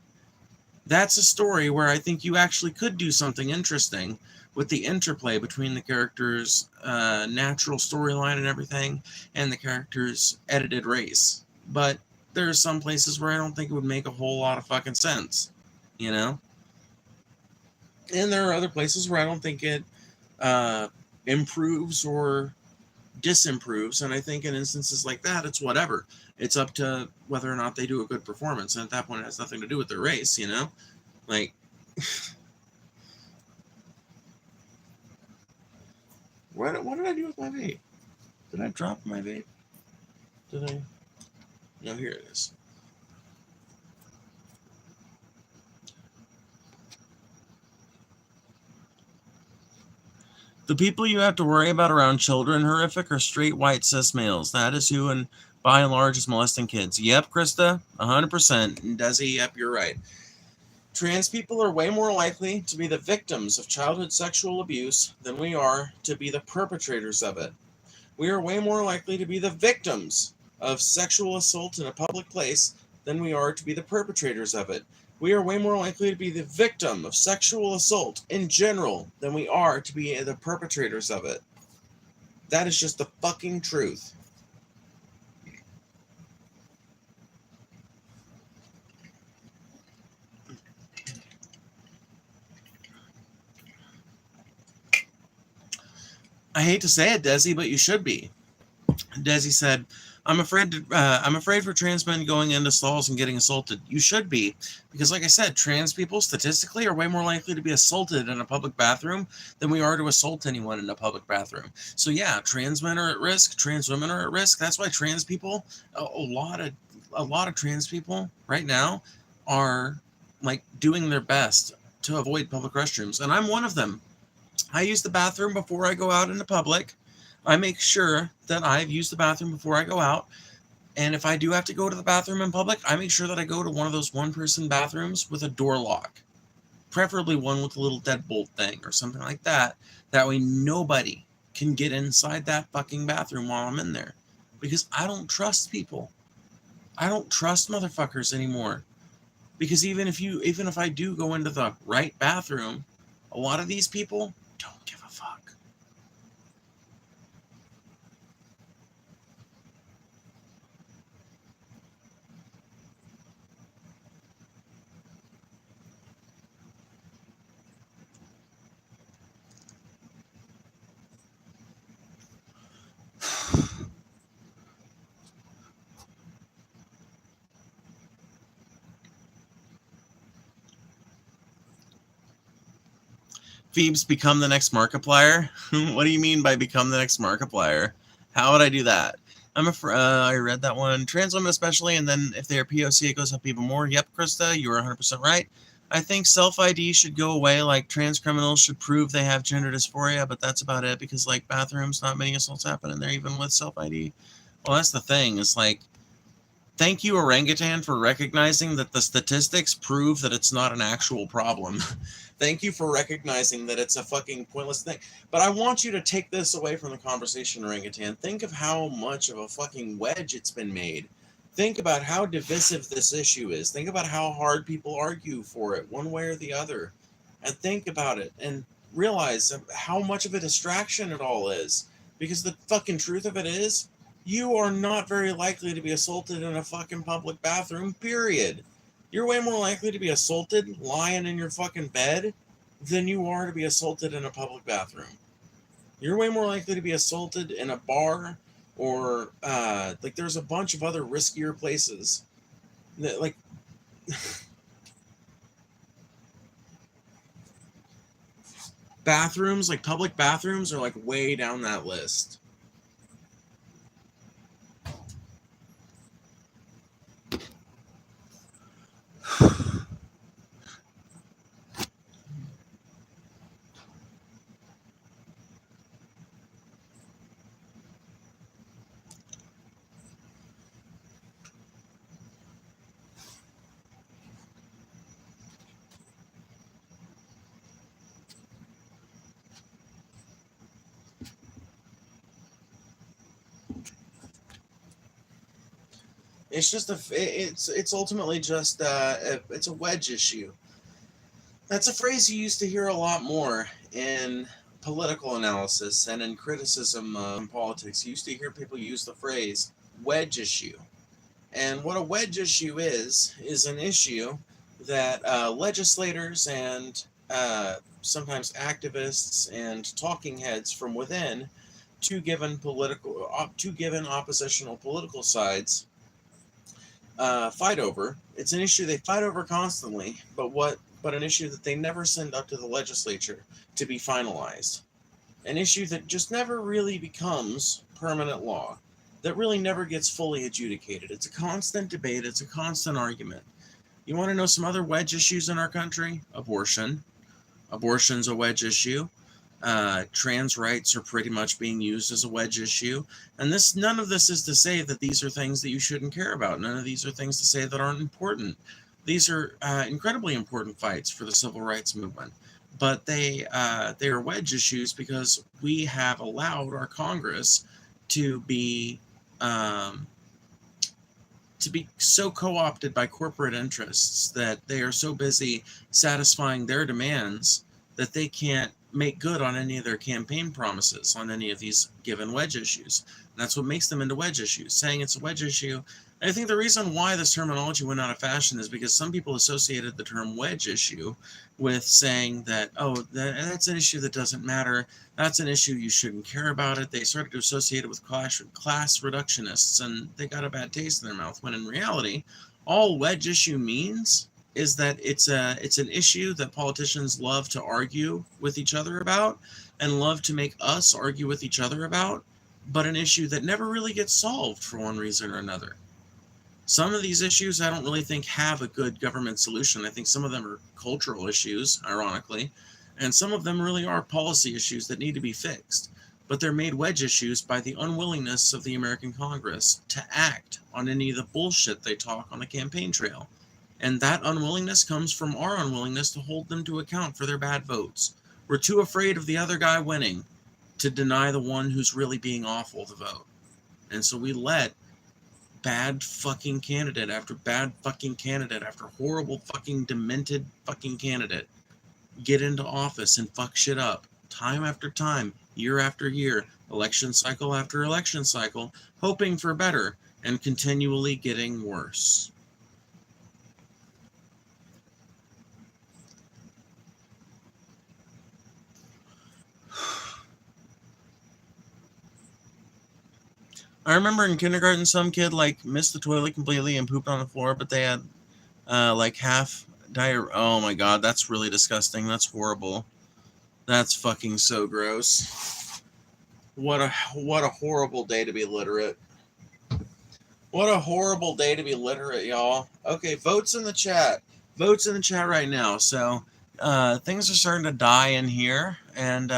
That's a story where I think you actually could do something interesting with the interplay between the character's natural storyline and everything and the character's edited race. But there are some places where I don't think it would make a whole lot of fucking sense, you know? And there are other places where I don't think it improves or disimproves. And I think in instances like that, it's whatever. It's up to whether or not they do a good performance. And at that point, it has nothing to do with their race, you know? Like, what did I do with my vape? Did I drop my vape? Did I? No, here it is. The people you have to worry about around children horrific are straight white cis males. That is who, and by and large, is molesting kids. Yep, Krista, 100%. And Desi, yep, you're right. Trans people are way more likely to be the victims of childhood sexual abuse than we are to be the perpetrators of it. We are way more likely to be the victims of sexual assault in a public place than we are to be the perpetrators of it. We are way more likely to be the victim of sexual assault in general than we are to be the perpetrators of it. That is just the fucking truth. I hate to say it, Desi, but you should be. Desi said, I'm afraid for trans men going into stalls and getting assaulted. You should be, because like I said, trans people statistically are way more likely to be assaulted in a public bathroom than we are to assault anyone in a public bathroom. So yeah, trans men are at risk, trans women are at risk. That's why trans people, a lot of trans people right now are like doing their best to avoid public restrooms, and I'm one of them. I use the bathroom before I go out into public. I make sure that I've used the bathroom before I go out. And if I do have to go to the bathroom in public, I make sure that I go to one of those one-person bathrooms with a door lock. Preferably one with a little deadbolt thing or something like that. That way nobody can get inside that fucking bathroom while I'm in there. Because I don't trust people. I don't trust motherfuckers anymore. Because even if I do go into the right bathroom, a lot of these people don't give a fuck. Phoebes, become the next Markiplier? What do you mean by become the next Markiplier? How would I do that? I read that one. Trans women especially, and then if they're POC, it goes up even more. Yep, Krista, you are 100% right. I think self-ID should go away, like trans criminals should prove they have gender dysphoria, but that's about it, because like bathrooms, not many assaults happen in there even with self-ID. Well, that's the thing. It's like, thank you, orangutan, for recognizing that the statistics prove that it's not an actual problem. Thank you for recognizing that it's a fucking pointless thing. But I want you to take this away from the conversation, orangutan. Think of how much of a fucking wedge it's been made. Think about how divisive this issue is. Think about how hard people argue for it, one way or the other. And think about it and realize how much of a distraction it all is. Because the fucking truth of it is, you are not very likely to be assaulted in a fucking public bathroom, period. You're way more likely to be assaulted lying in your fucking bed than you are to be assaulted in a public bathroom. You're way more likely to be assaulted in a bar or like there's a bunch of other riskier places that like bathrooms, like public bathrooms are like way down that list. It's just it's ultimately just it's a wedge issue. That's a phrase you used to hear a lot more in political analysis and in criticism in politics. You used to hear people use the phrase wedge issue. And what a wedge issue is an issue that legislators and sometimes activists and talking heads from within two given oppositional political sides fight over. It's an issue they fight over constantly, but an issue that they never send up to the legislature to be finalized. An issue that just never really becomes permanent law, that really never gets fully adjudicated. It's a constant debate, it's a constant argument. You want to know some other wedge issues in our country? Abortion. Abortion's a wedge issue. Trans rights are pretty much being used as a wedge issue. And none of this is to say that these are things that you shouldn't care about. None of these are things to say that aren't important. These are incredibly important fights for the civil rights movement. But they are wedge issues because we have allowed our Congress to be so co-opted by corporate interests that they are so busy satisfying their demands that they can't make good on any of their campaign promises on any of these given wedge issues. And that's what makes them into wedge issues, saying it's a wedge issue. And I think the reason why this terminology went out of fashion is because some people associated the term wedge issue with saying that, oh, that's an issue that doesn't matter. That's an issue you shouldn't care about it. They started to associate it with class reductionists, and they got a bad taste in their mouth, when in reality, all wedge issue means is that it's an issue that politicians love to argue with each other about and love to make us argue with each other about, but an issue that never really gets solved for one reason or another. Some of these issues I don't really think have a good government solution. I think some of them are cultural issues, ironically, and some of them really are policy issues that need to be fixed. But they're made wedge issues by the unwillingness of the American Congress to act on any of the bullshit they talk on the campaign trail. And that unwillingness comes from our unwillingness to hold them to account for their bad votes. We're too afraid of the other guy winning to deny the one who's really being awful the vote. And so we let bad fucking candidate after bad fucking candidate after horrible fucking demented fucking candidate get into office and fuck shit up time after time, year after year, election cycle after election cycle, hoping for better and continually getting worse. I remember in kindergarten, some kid missed the toilet completely and pooped on the floor, but they had half diarrhea. Oh my god, that's really disgusting. That's horrible. That's fucking so gross. What a horrible day to be literate. What a horrible day to be literate, y'all. Okay, votes in the chat. Votes in the chat right now. So things are starting to die in here, and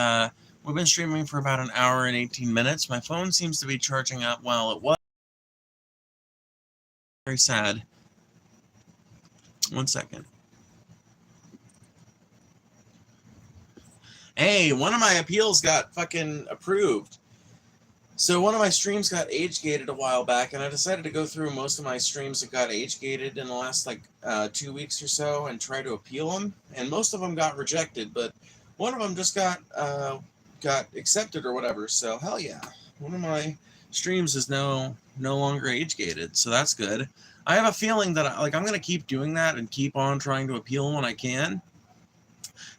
we've been streaming for about an hour and 18 minutes. My phone seems to be charging up while it was. Very sad. 1 second. Hey, one of my appeals got fucking approved. So one of my streams got age-gated a while back, and I decided to go through most of my streams that got age-gated in the last 2 weeks or so and try to appeal them. And most of them got rejected, but one of them just got accepted or whatever. So hell yeah, one of my streams is no longer age gated, so that's good. I have a feeling that I'm gonna keep doing that and keep on trying to appeal when I can,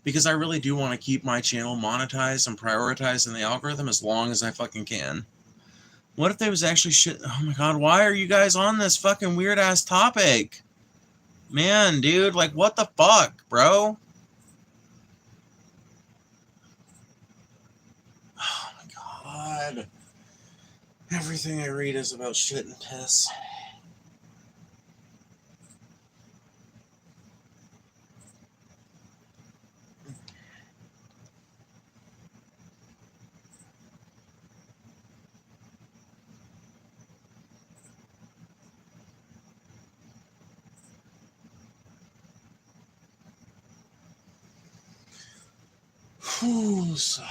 because I really do want to keep my channel monetized and prioritized in the algorithm as long as I fucking can. What if there was actually shit? Oh my god, why are you guys on this fucking weird ass topic? Man, dude, what the fuck, bro? God. Everything I read is about shit and piss. Whew, so.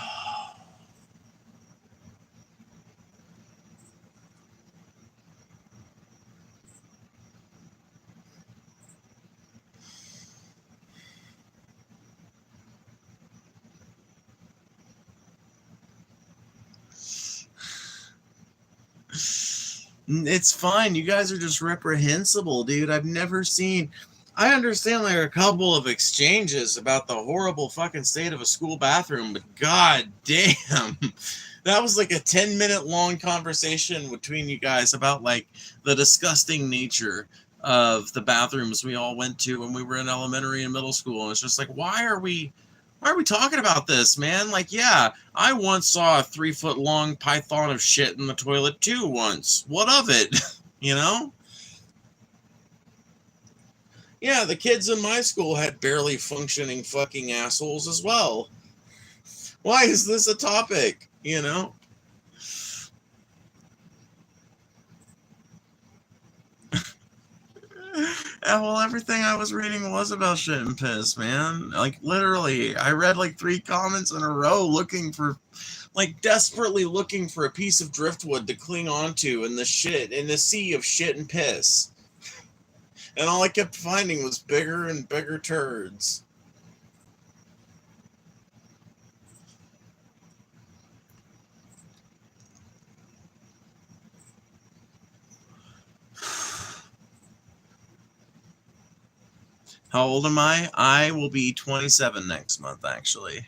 It's fine. You guys are just reprehensible, dude. I've never seen... I understand there are a couple of exchanges about the horrible fucking state of a school bathroom, but god damn. That was like a 10-minute long conversation between you guys about like the disgusting nature of the bathrooms we all went to when we were in elementary and middle school. And it's just like, why are we talking about this, man? Like, yeah, I once saw a 3-foot long python of shit in the toilet too once. What of it? You know? Yeah, the kids in my school had barely functioning fucking assholes as well. Why is this a topic? You know? Yeah, well, everything I was reading was about shit and piss, man. Like, literally, I read like 3 comments in a row looking for, like, desperately looking for a piece of driftwood to cling onto in the sea of shit and piss. And all I kept finding was bigger and bigger turds. How old am I? I will be 27 next month, actually.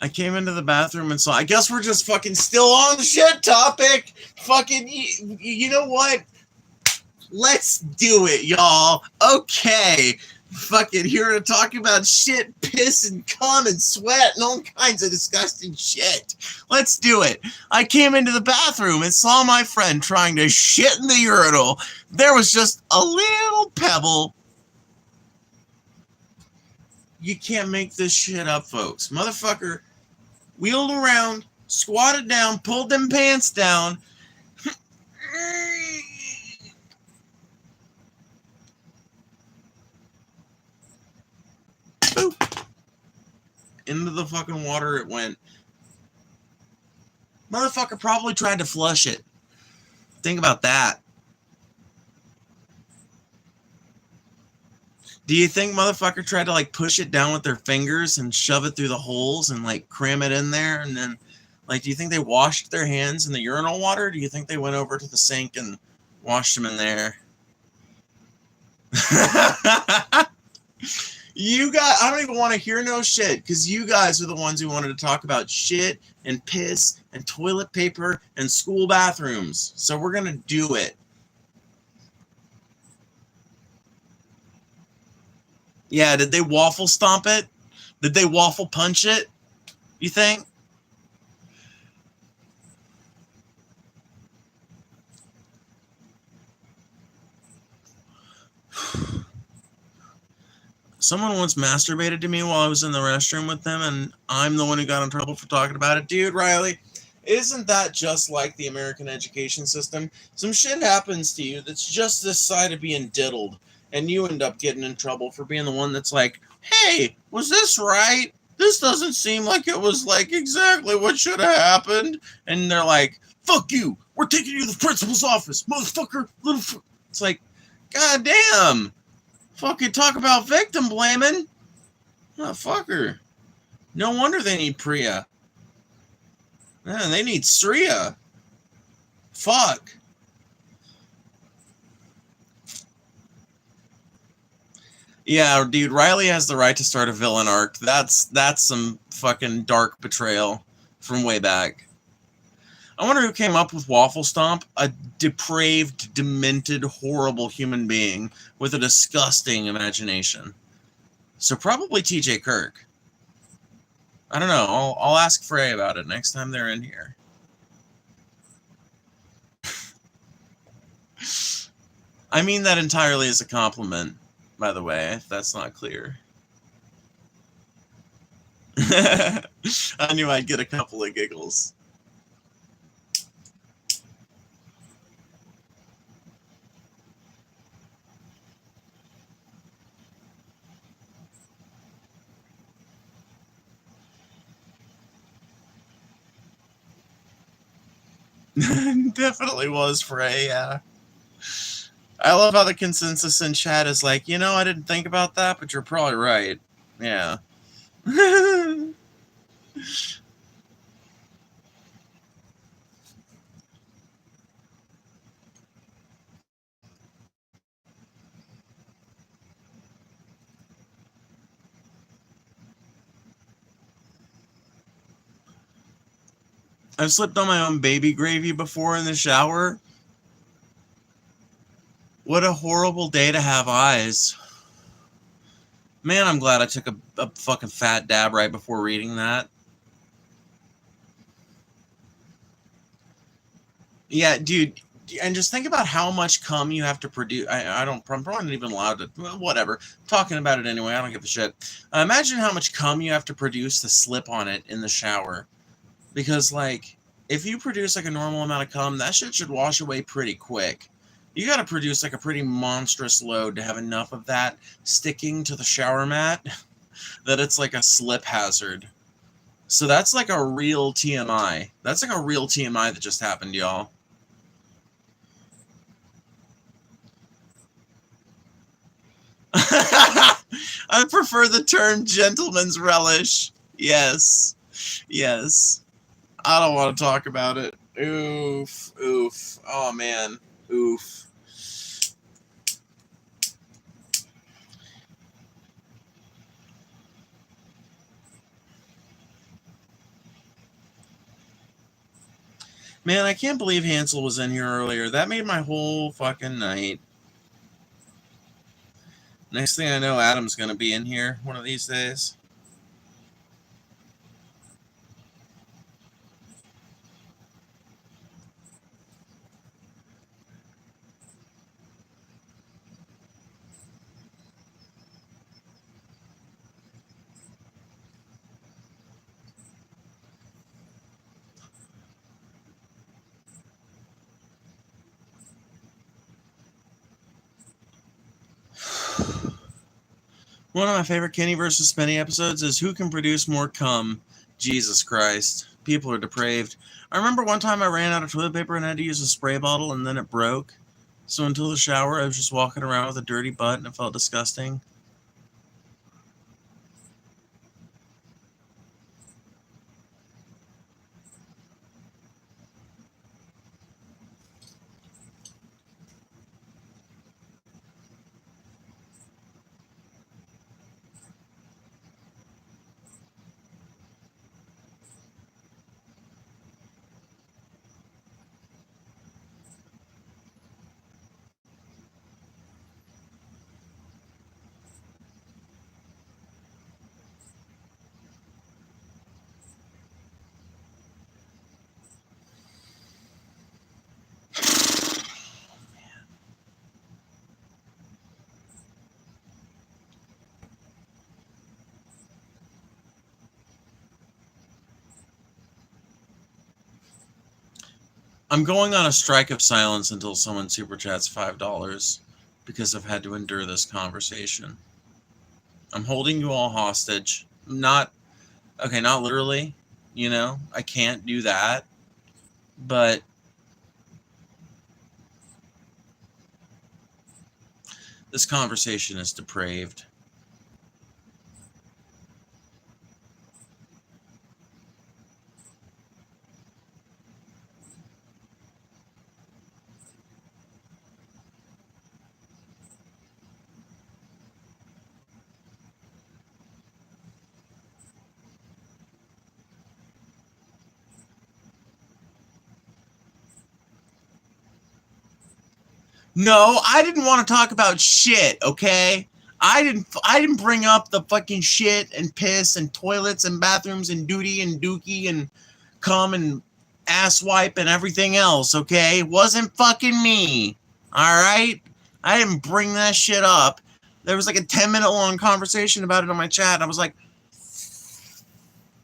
I came into the bathroom and saw. I guess we're just fucking still on the shit topic. Fucking, you know what? Let's do it, y'all. Okay. Fucking here to talk about shit, piss, and cum and sweat and all kinds of disgusting shit. Let's do it. I came into the bathroom and saw my friend trying to shit in the urinal. There was just a little pebble. You can't make this shit up, folks. Motherfucker wheeled around, squatted down, pulled them pants down. Boop. Into the fucking water it went. Motherfucker probably tried to flush it. Think about that. Do you think motherfucker tried to like push it down with their fingers and shove it through the holes and like cram it in there? And then, like, do you think they washed their hands in the urinal water? Or do you think they went over to the sink and washed them in there? You guys, I don't even want to hear no shit because you guys are the ones who wanted to talk about shit and piss and toilet paper and school bathrooms. So we're going to do it. Yeah, did they waffle stomp it? Did they waffle punch it? You think? Someone once masturbated to me while I was in the restroom with them, and I'm the one who got in trouble for talking about it. Dude, Riley, isn't that just like the American education system? Some shit happens to you that's just this side of being diddled, and you end up getting in trouble for being the one that's like, hey, was this right? This doesn't seem like it was like exactly what should have happened. And they're like, fuck you, we're taking you to the principal's office, motherfucker. It's like, god damn. Fucking talk about victim blaming. Oh, fucker. No wonder they need Priya. Man, they need Sriya. Fuck. Yeah, dude, Riley has the right to start a villain arc. That's some fucking dark betrayal from way back. I wonder who came up with Waffle Stomp. A depraved, demented, horrible human being with a disgusting imagination. So probably TJ Kirk. I don't know. I'll ask Frey about it next time they're in here. I mean that entirely as a compliment, by the way, if that's not clear. I knew I'd get a couple of giggles. Definitely was Frey, yeah. I love how the consensus in chat is like, you know, I didn't think about that, but you're probably right. Yeah. I've slipped on my own baby gravy before in the shower. What a horrible day to have eyes. Man, I'm glad I took a fucking fat dab right before reading that. Yeah, dude, and just think about how much cum you have to produce. I'm probably not even allowed to, well, whatever. I'm talking about it anyway, I don't give a shit. Imagine how much cum you have to produce to slip on it in the shower. Because, like, if you produce, like, a normal amount of cum, that shit should wash away pretty quick. You gotta produce, like, a pretty monstrous load to have enough of that sticking to the shower mat that it's like a slip hazard. So that's like a real TMI. That's like a real TMI that just happened, y'all. I prefer the term gentleman's relish. Yes. Yes. I don't want to talk about it. Oof. Oof. Oh, man. Oof. Man, I can't believe Hansel was in here earlier. That made my whole fucking night. Next thing I know, Adam's going to be in here one of these days. One of my favorite Kenny versus Spenny episodes is who can produce more cum? Jesus Christ. People are depraved. I remember one time I ran out of toilet paper and had to use a spray bottle and then it broke. So until the shower, I was just walking around with a dirty butt and it felt disgusting. I'm going on a strike of silence until someone super chats $5 because I've had to endure this conversation. I'm holding you all hostage. Not literally, I can't do that. But this conversation is depraved. No, I didn't want to talk about shit, okay? I didn't bring up the fucking shit and piss and toilets and bathrooms and duty and dookie and cum and ass wipe and everything else, okay? It wasn't fucking me. Alright? I didn't bring that shit up. There was like a 10-minute long conversation about it on my chat. I was like,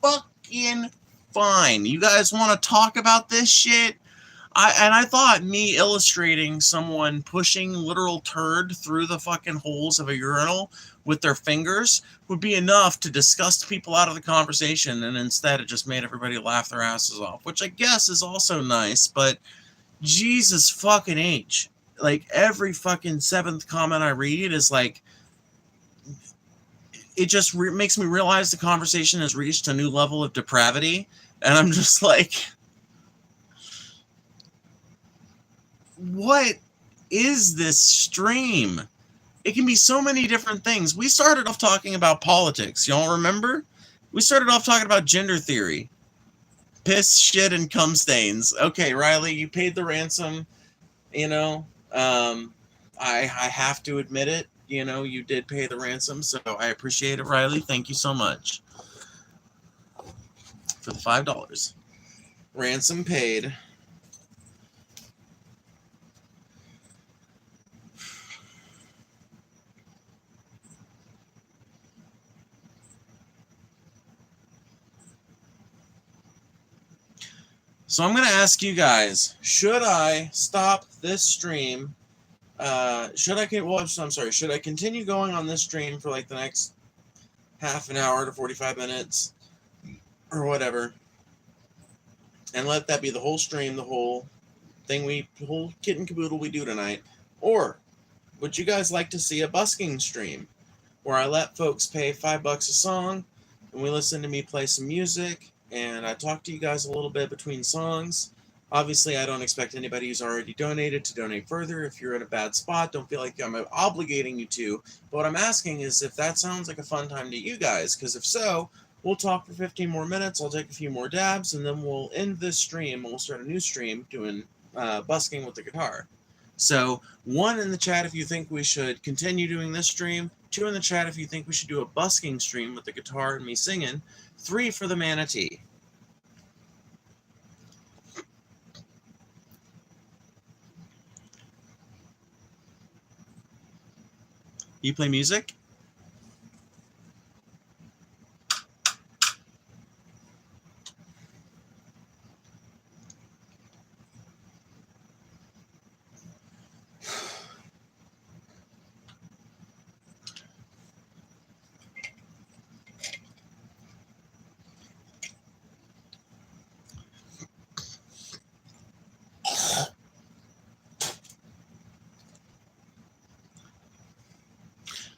fucking fine. You guys want to talk about this shit? I thought me illustrating someone pushing literal turd through the fucking holes of a urinal with their fingers would be enough to disgust people out of the conversation, and instead it just made everybody laugh their asses off, which I guess is also nice, but Jesus fucking H. Like, every fucking seventh comment I read is like, it just makes me realize the conversation has reached a new level of depravity, and I'm just like, what is this stream? It can be so many different things. We started off talking about politics. Y'all remember? We started off talking about gender theory. Piss, shit, and cum stains. Okay, Riley, you paid the ransom. You know, I have to admit it. You know, you did pay the ransom, so I appreciate it, Riley. Thank you so much for the $5. Ransom paid. So I'm going to ask you guys, should I stop this stream? Should I continue going on this stream for like the next half an hour to 45 minutes or whatever, and let that be the whole stream, the whole kit and caboodle we do tonight? Or would you guys like to see a busking stream where I let folks pay $5 a song and we listen to me play some music and I talk to you guys a little bit between songs? Obviously, I don't expect anybody who's already donated to donate further. If you're in a bad spot, don't feel like I'm obligating you to. But what I'm asking is if that sounds like a fun time to you guys, because if so, we'll talk for 15 more minutes, I'll take a few more dabs, and then we'll end this stream, and we'll start a new stream doing busking with the guitar. So, 1 in the chat if you think we should continue doing this stream, 2 in the chat if you think we should do a busking stream with the guitar and me singing, 3 for the manatee. You play music?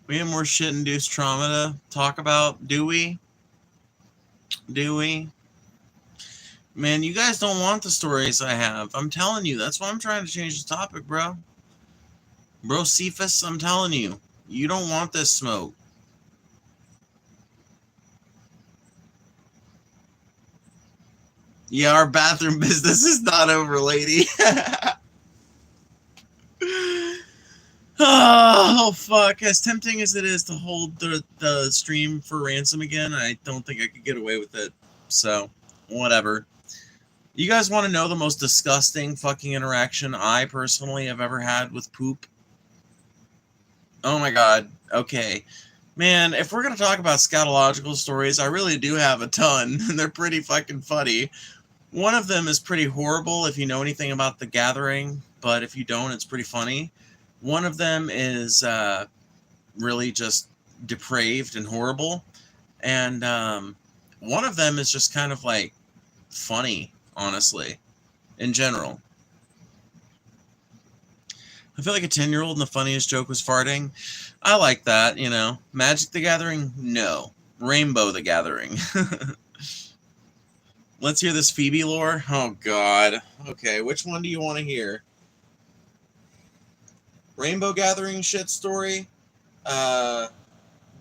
We have more shit-induced trauma to talk about, do we? Do we? Man, you guys don't want the stories I have. I'm telling you. That's why I'm trying to change the topic, bro. Bro, Cephas, I'm telling you. You don't want this smoke. Yeah, our bathroom business is not over, lady. Oh, fuck. As tempting as it is to hold the stream for ransom again, I don't think I could get away with it. So, whatever. You guys want to know the most disgusting fucking interaction I personally have ever had with poop? Oh my god. Okay. Man, if we're going to talk about scatological stories, I really do have a ton, and they're pretty fucking funny. One of them is pretty horrible if you know anything about The Gathering, but if you don't, it's pretty funny. One of them is really just depraved and horrible. And one of them is just kind of like funny, honestly, in general. I feel like a 10-year-old and the funniest joke was farting. I like that, you know. Magic the Gathering? No. Rainbow the Gathering. Let's hear this Phoebe lore. Oh, God. Okay, which one do you want to hear? Rainbow Gathering shit story?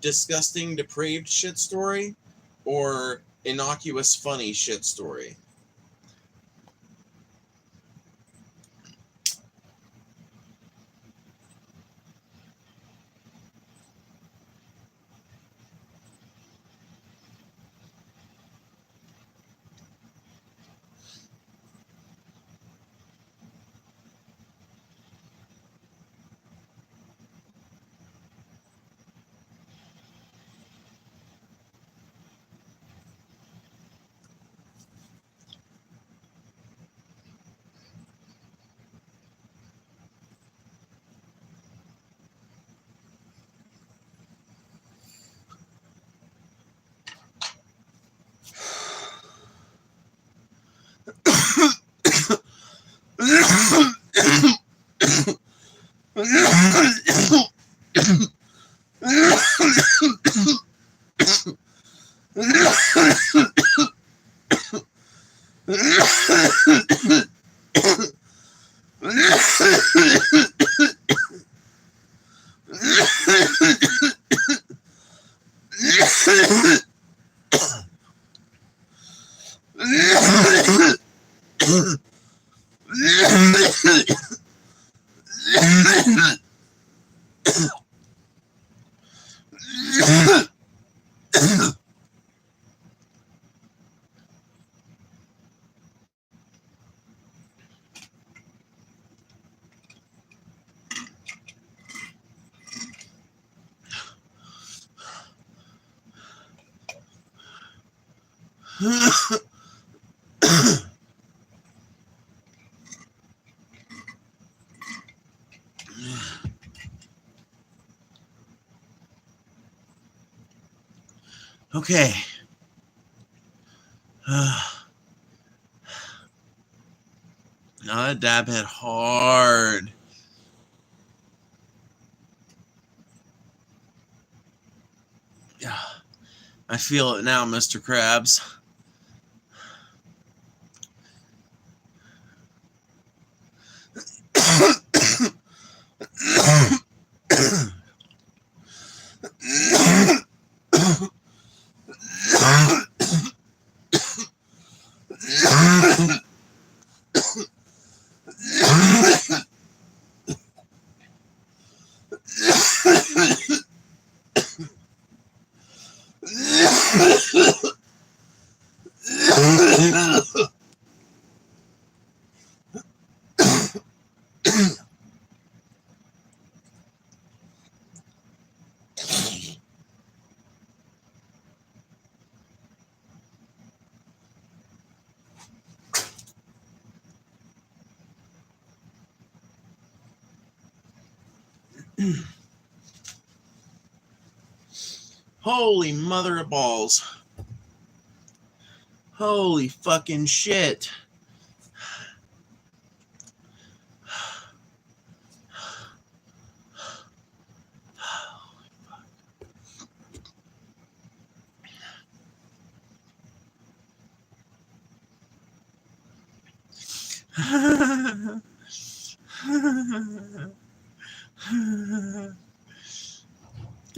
Disgusting, depraved shit story? Or innocuous, funny shit story? Okay. Now that dab hit hard. Yeah, I feel it now, Mr. Krabs. Holy mother of balls. Holy fucking shit.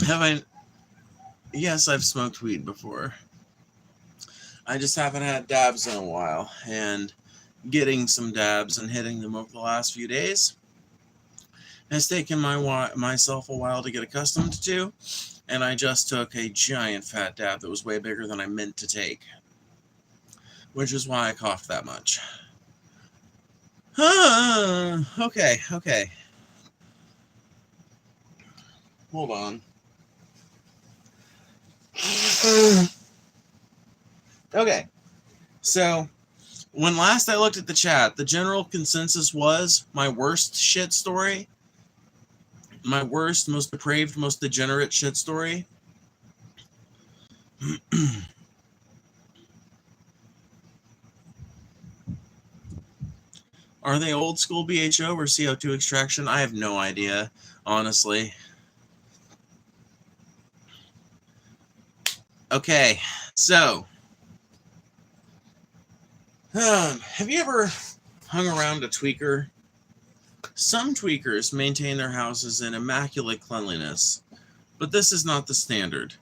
Have I? Yes, I've smoked weed before. I just haven't had dabs in a while, and getting some dabs and hitting them over the last few days has taken myself a while to get accustomed to, and I just took a giant fat dab that was way bigger than I meant to take, which is why I coughed that much. Okay. Hold on. Okay, so when last I looked at the chat, the general consensus was my worst shit story, my worst, most depraved, most degenerate shit story. Are they old school BHO or CO2 extraction? I have no idea, honestly. Okay, so have you ever hung around a tweaker? Some tweakers maintain their houses in immaculate cleanliness, but this is not the standard.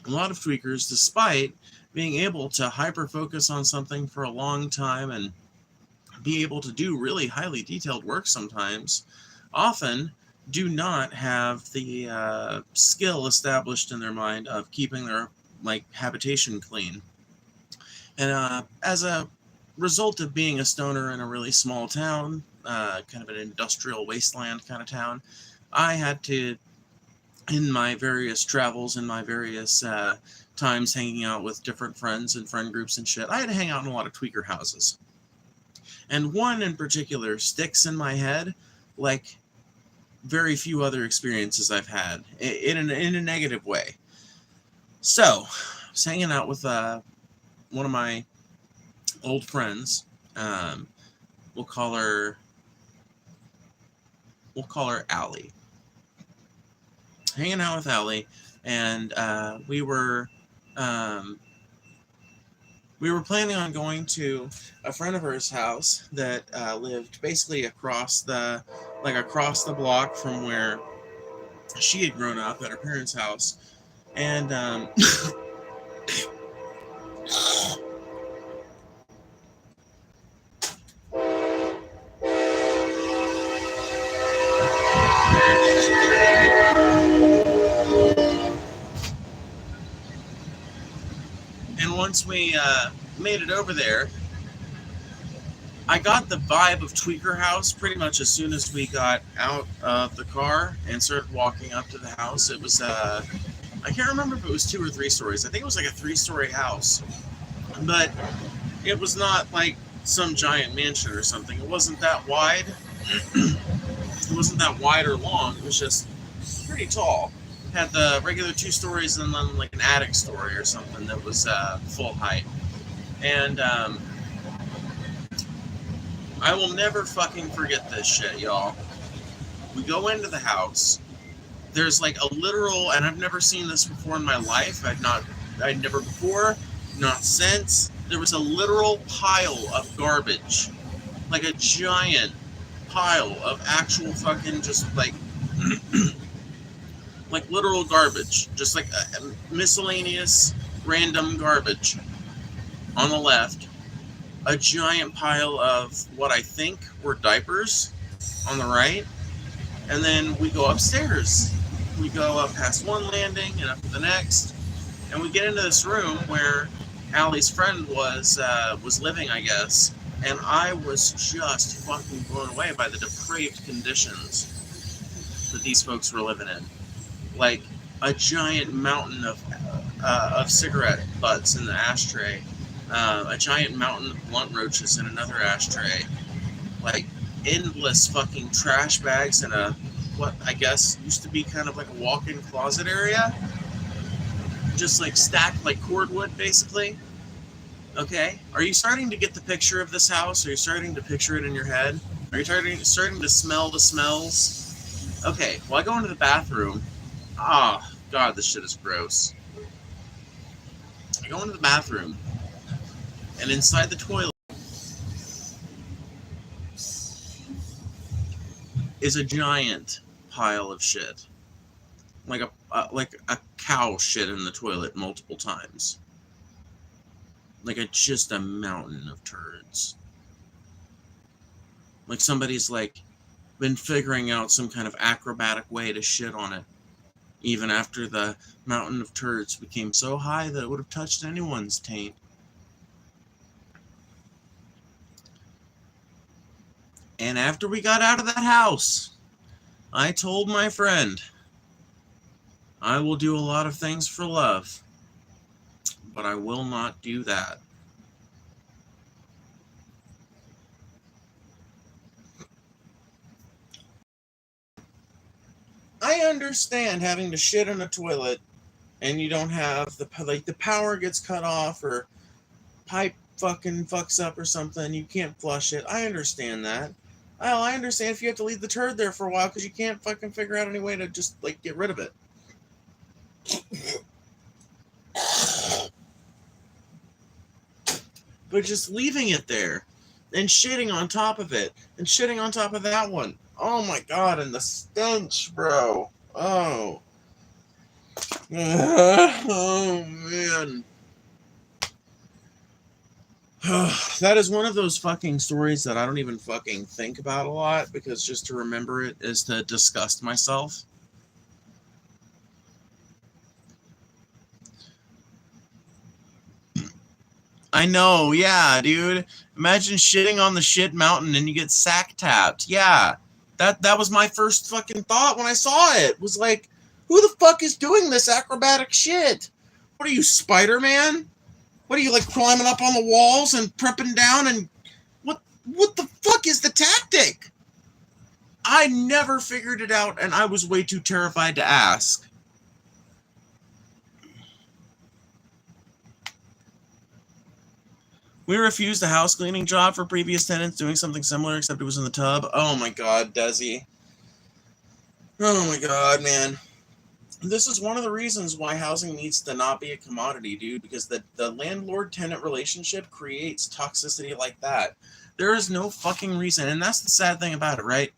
A lot of tweakers, despite being able to hyper-focus on something for a long time and be able to do really highly detailed work sometimes, often do not have the skill established in their mind of keeping their habitation clean. And as a result of being a stoner in a really small town, kind of an industrial wasteland kind of town, I had to, in my various travels, in my various times hanging out with different friends and friend groups and shit, I had to hang out in a lot of tweaker houses. And one in particular sticks in my head like very few other experiences I've had, in a negative way. So, I was hanging out with one of my old friends. We'll call her Allie. Hanging out with Allie, and we were planning on going to a friend of hers house that lived basically across the block from where she had grown up at her parents' house, and once we made it over there, I got the vibe of Tweaker House pretty much as soon as we got out of the car and started walking up to the house. It was, I can't remember if it was 2 or 3 stories. I think it was like a 3-story house. But it was not like some giant mansion or something. It wasn't that wide. It wasn't that wide or long. It was just pretty tall. It had the regular 2 stories and then like an attic story or something that was full height. And I will never fucking forget this shit, y'all. We go into the house. There's like a literal, and I've never seen this before in my life. I'd never before, not since. There was a literal pile of garbage. Like a giant pile of actual fucking just like, like literal garbage. Just like miscellaneous random garbage on the left. A giant pile of what I think were diapers on the right. And then we go upstairs. We go up past one landing and up to the next. And we get into this room where Allie's friend was living, I guess. And I was just fucking blown away by the depraved conditions that these folks were living in. Like a giant mountain of cigarette butts in the ashtray. A giant mountain of blunt roaches in another ashtray, like endless fucking trash bags in a, what I guess used to be kind of like a walk-in closet area, just like stacked like cordwood basically. Okay, are you starting to get the picture of this house? Are you starting to picture it in your head? Are you starting to smell the smells? Okay, well I go into the bathroom. Oh god, this shit is gross. I go into the bathroom. And inside the toilet is a giant pile of shit, like a cow shit in the toilet multiple times, like just a mountain of turds. Like somebody's like been figuring out some kind of acrobatic way to shit on it, even after the mountain of turds became so high that it would have touched anyone's taint. And after we got out of that house, I told my friend, I will do a lot of things for love, but I will not do that. I understand having to shit in a toilet and you don't have the power gets cut off or pipe fucking fucks up or something, you can't flush it. I understand that. Well, I understand if you have to leave the turd there for a while because you can't fucking figure out any way to just, like, get rid of it. But just leaving it there and shitting on top of it and shitting on top of that one. Oh, my God, and the stench, bro. Oh. Oh, man. That is one of those fucking stories that I don't even fucking think about a lot because just to remember it is to disgust myself. I know, yeah, dude. Imagine shitting on the shit mountain and you get sack tapped. Yeah, that was my first fucking thought when I saw it. Was like, who the fuck is doing this acrobatic shit? What are you, Spider-Man? What are you, like, climbing up on the walls and prepping down and... What the fuck is the tactic? I never figured it out, and I was way too terrified to ask. We refused a house cleaning job for previous tenants doing something similar, except it was in the tub. Oh my god, Desi. Oh my god, man. This is one of the reasons why housing needs to not be a commodity, dude, because the landlord-tenant relationship creates toxicity like that. There is no fucking reason, and that's the sad thing about it, right?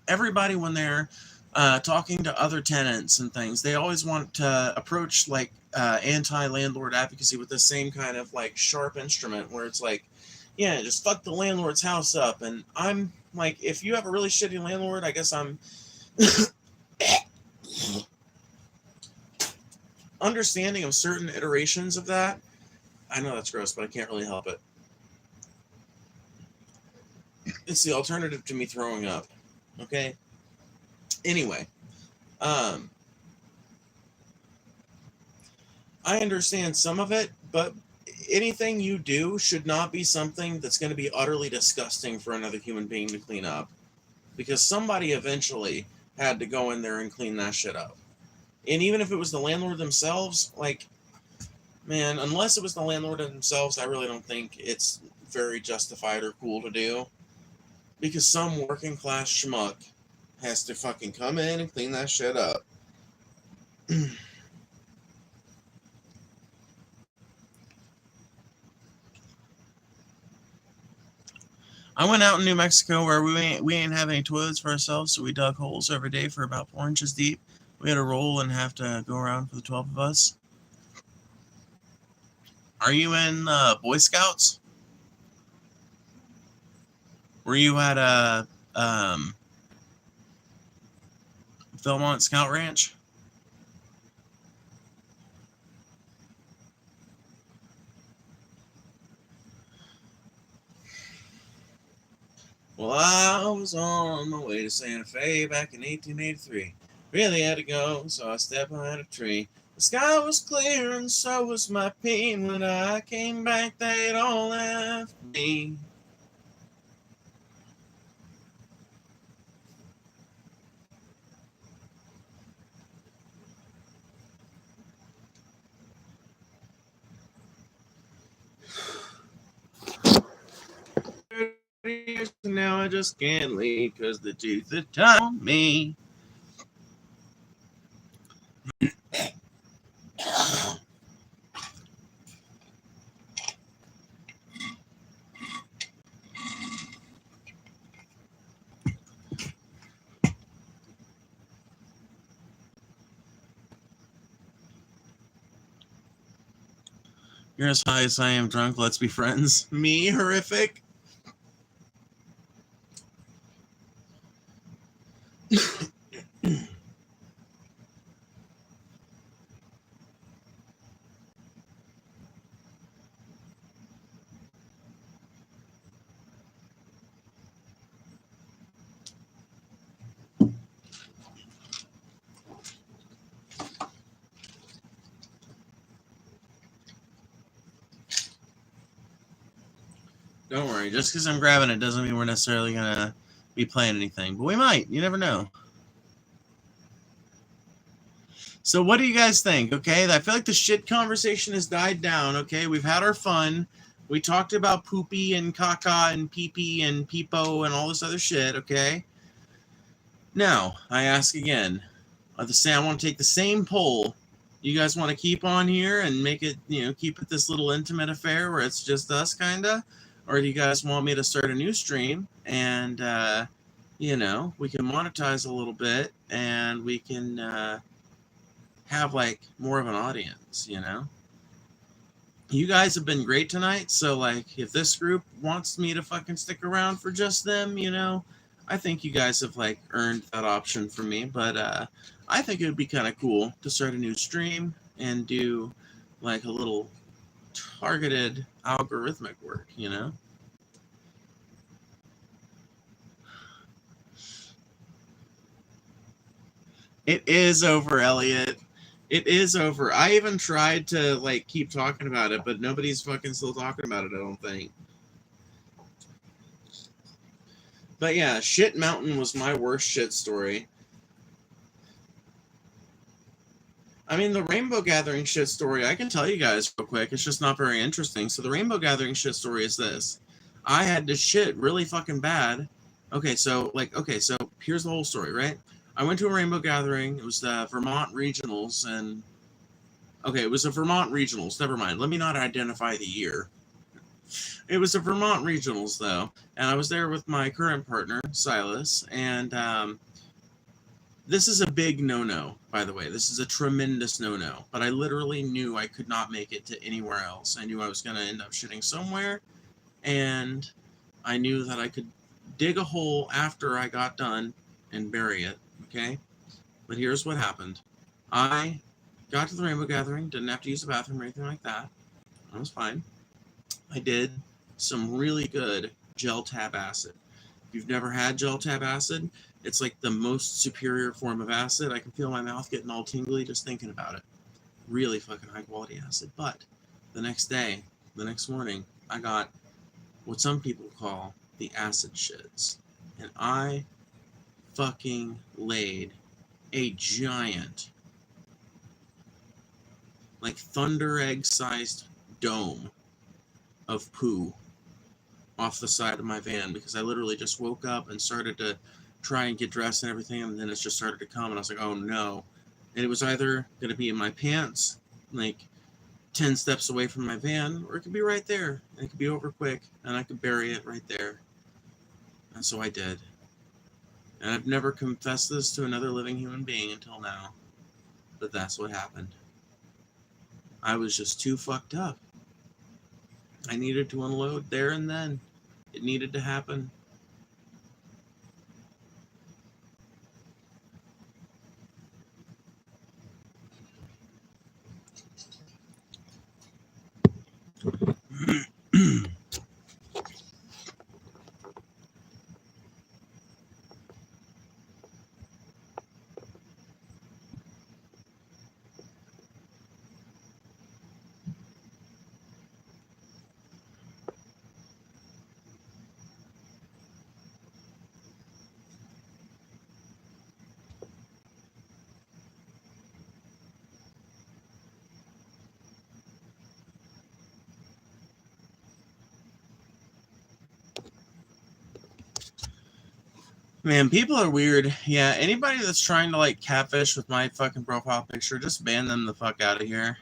Everybody, when they're talking to other tenants and things, they always want to approach, like, anti-landlord advocacy with the same kind of, like, sharp instrument where it's like, yeah, just fuck the landlord's house up. And I'm like, if you have a really shitty landlord, I guess I'm... understanding of certain iterations of that, I know that's gross, but I can't really help it. It's the alternative to me throwing up. Okay? Anyway, I understand some of it, but anything you do should not be something that's going to be utterly disgusting for another human being to clean up. Because somebody eventually had to go in there and clean that shit up. And even if it was the landlord themselves, like, man, unless it was the landlord themselves, I really don't think it's very justified or cool to do. Because some working class schmuck has to fucking come in and clean that shit up. I went out in New Mexico where we ain't have any toilets for ourselves, so we dug holes every day for about 4 inches deep. We had to roll and have to go around for the 12 of us. Are you in Boy Scouts? Were you at a Philmont Scout Ranch? Well, I was on my way to Santa Fe back in 1883. Really had to go, so I stepped behind a tree. The sky was clear and so was my pain. When I came back, they'd all left me. Now I just can't leave because the teeth are tied on me. You're as high as I am drunk. Let's be friends. Me, horrific. Don't worry. Just because I'm grabbing it doesn't mean we're necessarily going to be playing anything. But we might. You never know. So what do you guys think? Okay, I feel like the shit conversation has died down. Okay, we've had our fun. We talked about poopy and caca and pee-pee and peepo and all this other shit. Okay. Now I ask again. I want to take the same poll. You guys want to keep on here and make it, keep it this little intimate affair where it's just us, kinda, or do you guys want me to start a new stream and we can monetize a little bit and we can have like more of an audience, You guys have been great tonight, so like if this group wants me to fucking stick around for just them, I think you guys have like earned that option from me, but I think it would be kind of cool to start a new stream and do like a little targeted algorithmic work, It is over, Elliot. It is over. I even tried to like keep talking about it, but nobody's fucking still talking about it, I don't think. But yeah, Shit Mountain was my worst shit story. I mean, the Rainbow Gathering shit story, I can tell you guys real quick. It's just not very interesting. So the Rainbow Gathering shit story is this. I had to shit really fucking bad. Okay, so here's the whole story, right? I went to a Rainbow Gathering. It was the Vermont Regionals, and okay, it was a Vermont Regionals. Never mind. Let me not identify the year. It was a Vermont Regionals, though, and I was there with my current partner, Silas, and this is a big no-no, by the way. This is a tremendous no-no, but I literally knew I could not make it to anywhere else. I knew I was going to end up shitting somewhere, and I knew that I could dig a hole after I got done and bury it, okay? But here's what happened. I got to the Rainbow Gathering, didn't have to use the bathroom or anything like that. I was fine. I did some really good gel tab acid. If you've never had gel tab acid, it's like the most superior form of acid. I can feel my mouth getting all tingly just thinking about it. Really fucking high quality acid. But the next morning, I got what some people call the acid shits. And I fucking laid a giant, like thunder egg sized dome of poo off the side of my van because I literally just woke up and started to try and get dressed and everything, and then it just started to come, and I was like, oh no. And it was either going to be in my pants, like 10 steps away from my van, or it could be right there, and it could be over quick, and I could bury it right there. And so I did. And I've never confessed this to another living human being until now, but that's what happened. I was just too fucked up. I needed to unload there and then. It needed to happen. Man, people are weird. Yeah, anybody that's trying to like catfish with my fucking profile picture, just ban them the fuck out of here.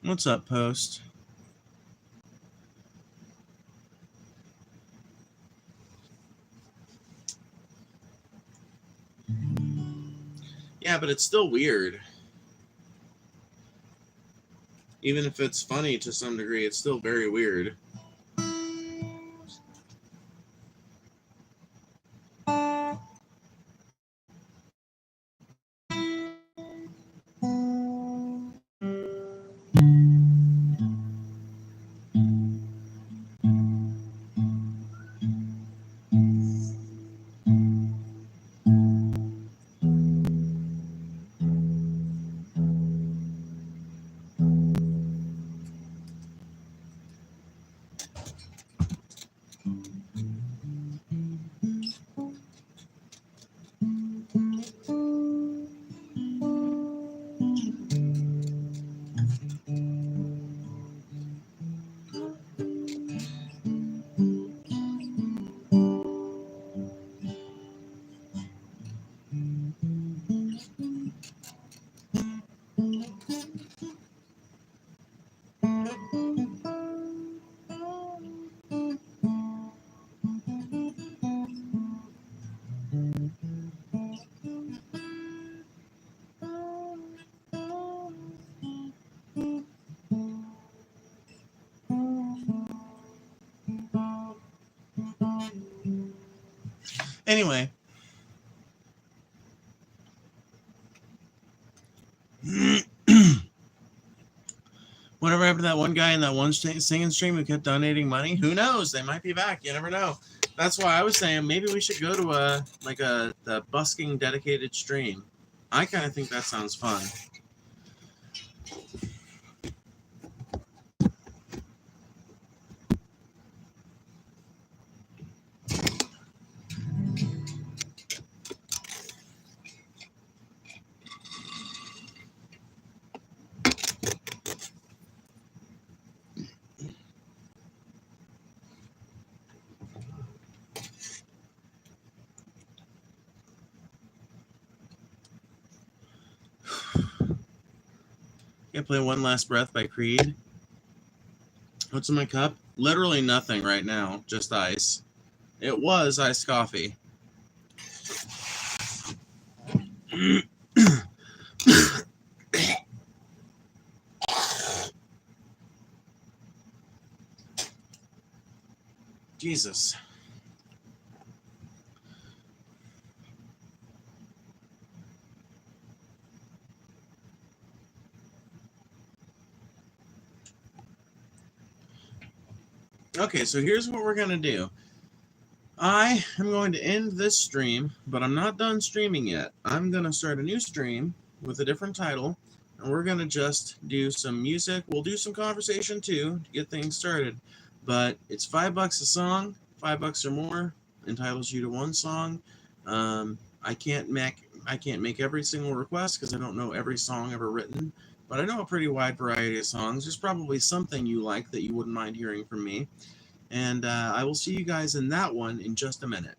What's up, Post? Yeah, but it's still weird. Even if it's funny to some degree, it's still very weird. Anyway. Whatever happened to that one guy in that one singing stream who kept donating money? Who knows? They might be back. You never know. That's why I was saying maybe we should go to the busking dedicated stream. I kind of think that sounds fun. Gonna play One Last Breath by Creed. What's in my cup? Literally nothing right now, just ice. It was iced coffee. Jesus. Okay, so here's what we're going to do. I am going to end this stream, but I'm not done streaming yet. I'm going to start a new stream with a different title, and we're going to just do some music. We'll do some conversation too to get things started, but it's $5 a song, $5 or more, entitles you to one song. I can't make every single request because I don't know every song ever written, but I know a pretty wide variety of songs. There's probably something you like that you wouldn't mind hearing from me. And I will see you guys in that one in just a minute.